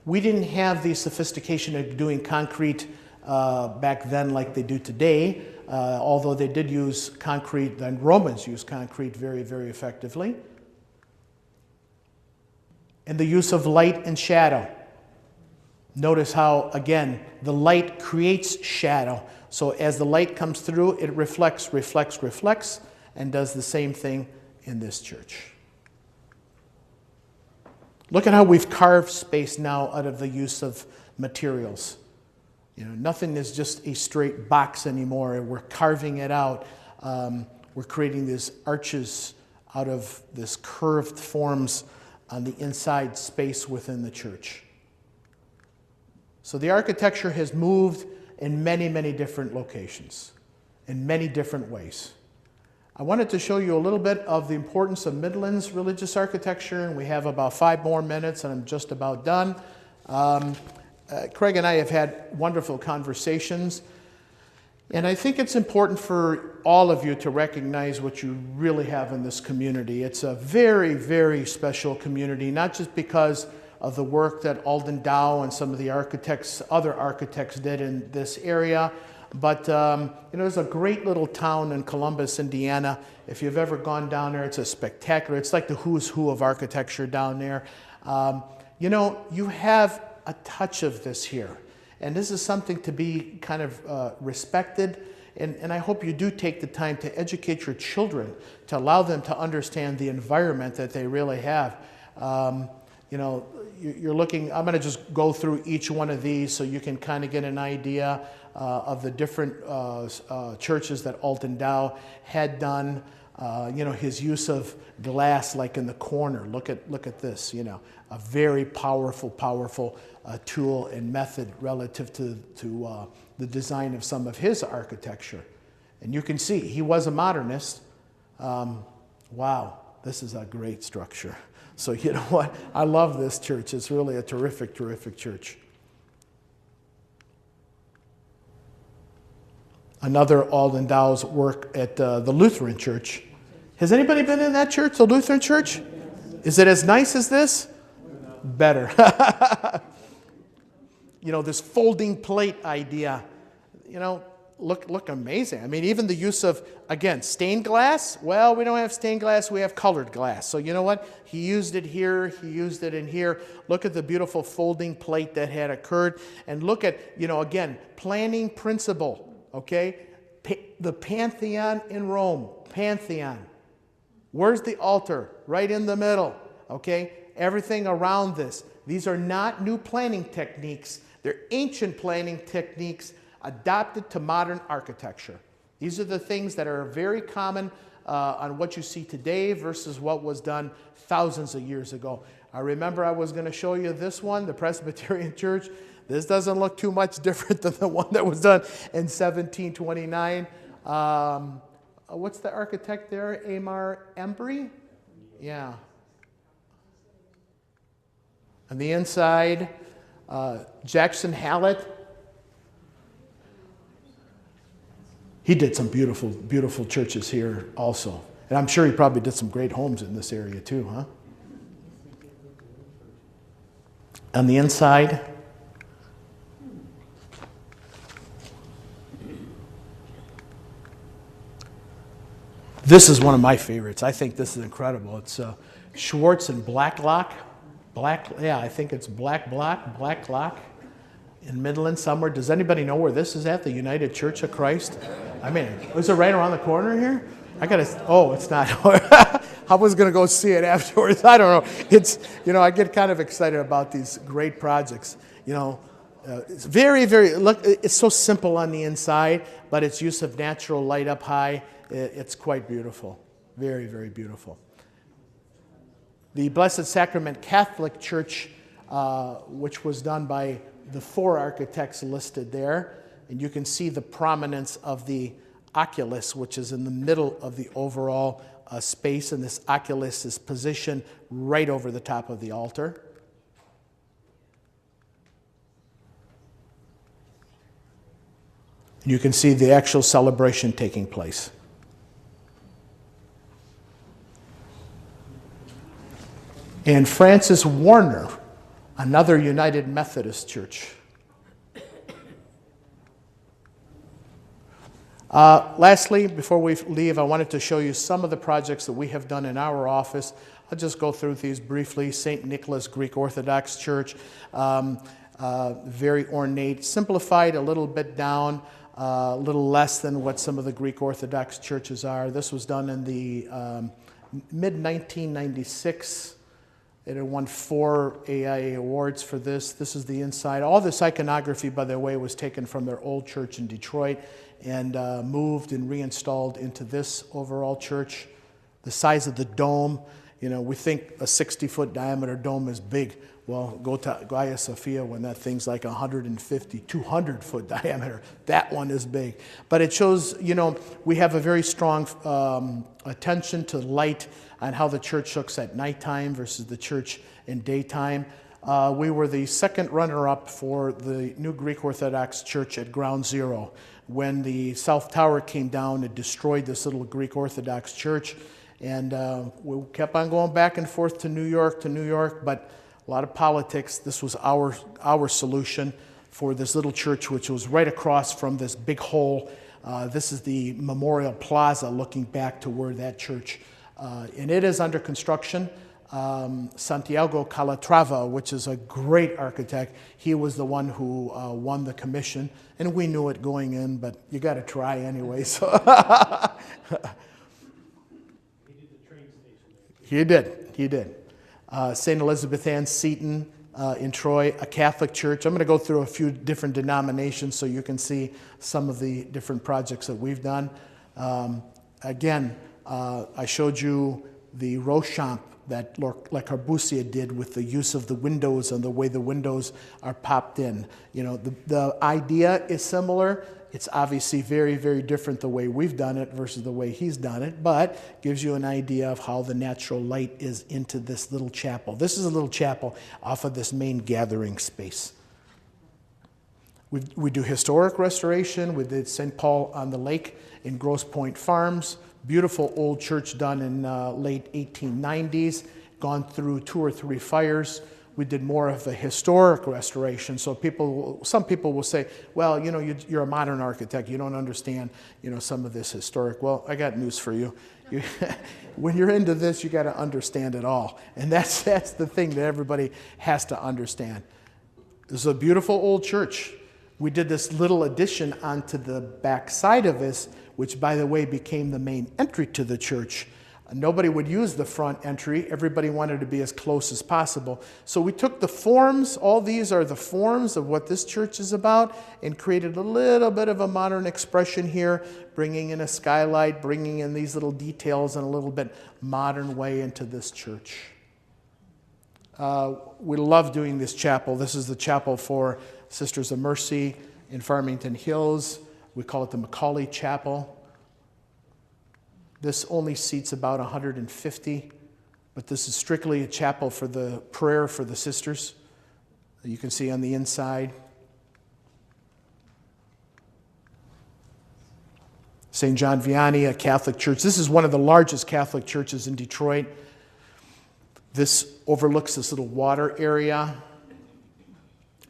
We didn't have the sophistication of doing concrete back then like they do today, although they did use concrete, and Romans used concrete very, very effectively. And the use of light and shadow. Notice how, again, the light creates shadow. So as the light comes through, it reflects, and does the same thing in this church. Look at how we've carved space now out of the use of materials. You know, nothing is just a straight box anymore. We're carving it out. We're creating these arches out of this curved forms on the inside space within the church. So the architecture has moved in many, many different locations, in many different ways. I wanted to show you a little bit of the importance of Midland's religious architecture, and we have about 5 more minutes, and I'm just about done. Craig and I have had wonderful conversations, and I think it's important for all of you to recognize what you really have in this community. It's a very, very special community, not just because of the work that Alden Dow and some of the other architects did in this area, but there's a great little town in Columbus, Indiana. If you've ever gone down there, it's a spectacular. It's like the who's who of architecture down there. You have a touch of this here, and this is something to be kind of respected. And I hope you do take the time to educate your children, to allow them to understand the environment that they really have. You're looking, I'm going to just go through each one of these so you can kind of get an idea of the different churches that Alden Dow had done. His use of glass like in the corner. Look at this, a very powerful tool and method relative to the design of some of his architecture. And you can see, he was a modernist. Wow, this is a great structure. So you know what? I love this church. It's really a terrific, terrific church. Another Alden Dow's work at the Lutheran Church. Has anybody been in that church, the Lutheran Church? Is it as nice as this? Better. This folding plate idea, look amazing. I mean, even the use of, again, stained glass. Well, we don't have stained glass, we have colored glass. So you know what? He used it here, he used it in here. Look at the beautiful folding plate that had occurred. And look at, again, planning principle, okay? The Pantheon in Rome, Pantheon. Where's the altar? Right in the middle, okay? Everything around this. These are not new planning techniques. They're ancient planning techniques adapted to modern architecture. These are the things that are very common on what you see today versus what was done thousands of years ago. I remember I was going to show you this one, the Presbyterian Church. This doesn't look too much different than the one that was done in 1729. What's the architect there? Amar Embry? Yeah. On the inside, Jackson Hallett. He did some beautiful, beautiful churches here also. And I'm sure he probably did some great homes in this area too, huh? On the inside, this is one of my favorites. I think this is incredible. It's Schwartz and Blacklock. I think it's Blacklock in Midland somewhere. Does anybody know where this is at? The United Church of Christ? I mean, is it right around the corner here? It's not. I was going to go see it afterwards. I don't know. It's, I get kind of excited about these great projects. It's very, very, look, it's so simple on the inside, but its use of natural light up high, it's quite beautiful. Very, very beautiful. The Blessed Sacrament Catholic Church, which was done by the 4 architects listed there, and you can see the prominence of the oculus, which is in the middle of the overall space, and this oculus is positioned right over the top of the altar. You can see the actual celebration taking place. And Francis Warner, another United Methodist church. Lastly, before we leave, I wanted to show you some of the projects that we have done in our office. I'll just go through these briefly. St. Nicholas Greek Orthodox Church, very ornate, simplified a little bit down, a little less than what some of the Greek Orthodox churches are. This was done in the mid-1996. It had won 4 AIA awards for this. This is the inside. All this iconography, by the way, was taken from their old church in Detroit and moved and reinstalled into this overall church. The size of the dome, you know, we think a 60-foot diameter dome is big. Well, go to Hagia Sophia when that thing's like 150, 200-foot diameter. That one is big. But it shows, you know, we have a very strong attention to light and how the church looks at nighttime versus the church in daytime. We were the second runner-up for the new Greek Orthodox Church at Ground Zero. When the South Tower came down, it destroyed this little Greek Orthodox church. And we kept on going back and forth to New York, but a lot of politics. This was our solution for this little church, which was right across from this big hole. This is the Memorial Plaza looking back to where that church, and it is under construction. Santiago Calatrava, which is a great architect, he was the one who won the commission, and we knew it going in, but you got to try anyway. So He did the train station. he did. St. Elizabeth Ann Seton in Troy, a Catholic church. I'm going to go through a few different denominations so you can see some of the different projects that we've done. Again, I showed you the Rochamp that Le Corbusier did with the use of the windows and the way the windows are popped in. You know, the idea is similar. It's obviously very, very different the way we've done it versus the way he's done it, but gives you an idea of how the natural light is into this little chapel. This is a little chapel off of this main gathering space. We do historic restoration. We did St. Paul on the Lake in Grosse Pointe Farms. Beautiful old church done in late 1890s, gone through 2 or 3 fires. We did more of a historic restoration. So some people will say, well, you know, you're a modern architect. You don't understand, you know, some of this historic. Well, I got news for you. When you're into this, you got to understand it all. And that's the thing that everybody has to understand. This is a beautiful old church. We did this little addition onto the back side of this, which, by the way, became the main entry to the church. Nobody would use the front entry. Everybody wanted to be as close as possible. So we took the forms, all these are the forms of what this church is about, and created a little bit of a modern expression here, bringing in a skylight, bringing in these little details in a little bit modern way into this church. We love doing this chapel. This is the chapel for Sisters of Mercy in Farmington Hills. We call it the Macaulay Chapel. This only seats about 150, but this is strictly a chapel for the prayer for the sisters. You can see on the inside. St. John Vianney, a Catholic church. This is one of the largest Catholic churches in Detroit. This overlooks this little water area.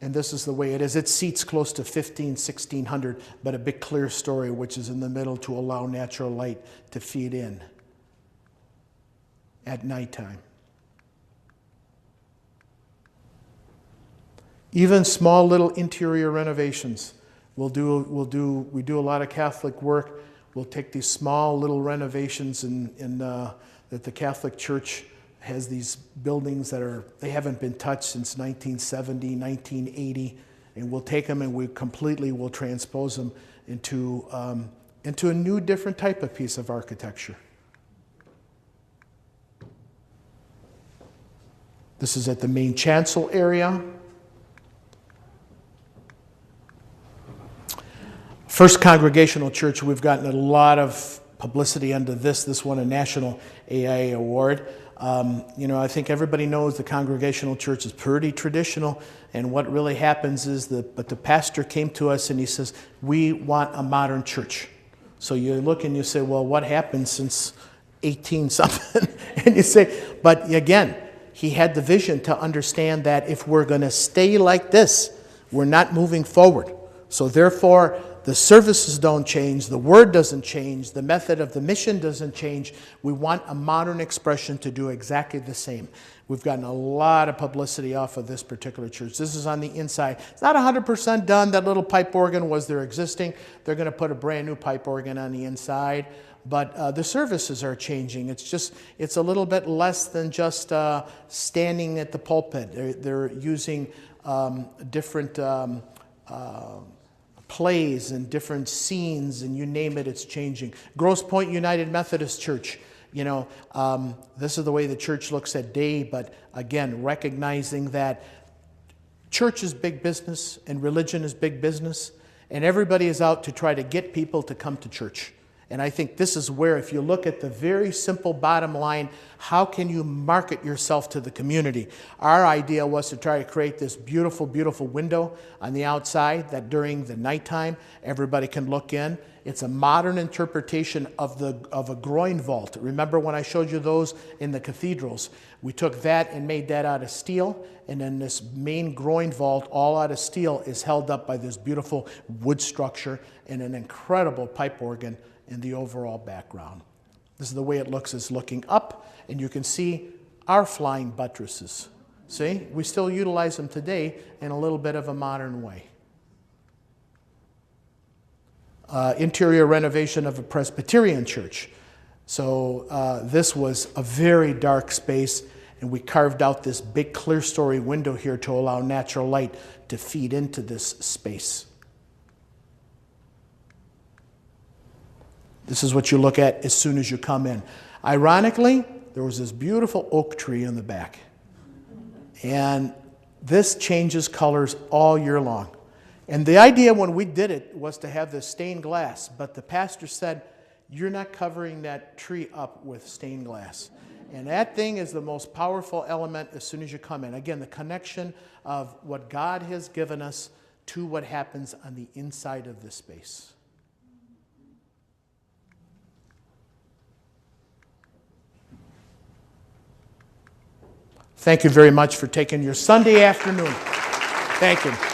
And this is the way it is. It seats close to 1,600, but a big clear story, which is in the middle to allow natural light to feed in at nighttime. Even small little interior renovations. We do a lot of Catholic work. We'll take these small little renovations that the Catholic Church has these buildings that they haven't been touched since 1970, 1980, and we'll take them and we'll transpose them into a new, different type of piece of architecture. This is at the main chancel area. First Congregational Church, we've gotten a lot of publicity under this. This won a national AIA award. I think everybody knows the Congregational Church is pretty traditional, and what really happens is but the pastor came to us and he says, we want a modern church. So you look and you say, well, what happened since 18 something? And you say, but again, he had the vision to understand that if we're going to stay like this, we're not moving forward. So therefore, the services don't change, the word doesn't change, the method of the mission doesn't change. We want a modern expression to do exactly the same. We've gotten a lot of publicity off of this particular church. This is on the inside. It's not 100% done. That little pipe organ was there existing. They're going to put a brand new pipe organ on the inside. But the services are changing. It's a little bit less than just standing at the pulpit. They're using different plays and different scenes, and you name it, it's changing. Grosse Pointe United Methodist Church, this is the way the church looks today, but again, recognizing that church is big business and religion is big business, and everybody is out to try to get people to come to church. And I think this is where, if you look at the very simple bottom line, how can you market yourself to the community? Our idea was to try to create this beautiful, beautiful window on the outside that during the nighttime, everybody can look in. It's a modern interpretation of a groin vault. Remember when I showed you those in the cathedrals? We took that and made that out of steel, and then this main groin vault, all out of steel, is held up by this beautiful wood structure and an incredible pipe organ in the overall background. This is the way it looks, is looking up, and you can see our flying buttresses. See, we still utilize them today in a little bit of a modern way. Interior renovation of a Presbyterian church. So this was a very dark space, and we carved out this big clerestory window here to allow natural light to feed into this space. This is what you look at as soon as you come in. Ironically, there was this beautiful oak tree in the back. And this changes colors all year long. And the idea when we did it was to have this stained glass, but the pastor said, you're not covering that tree up with stained glass. And that thing is the most powerful element as soon as you come in. Again, the connection of what God has given us to what happens on the inside of this space. Thank you very much for taking your Sunday afternoon. Thank you.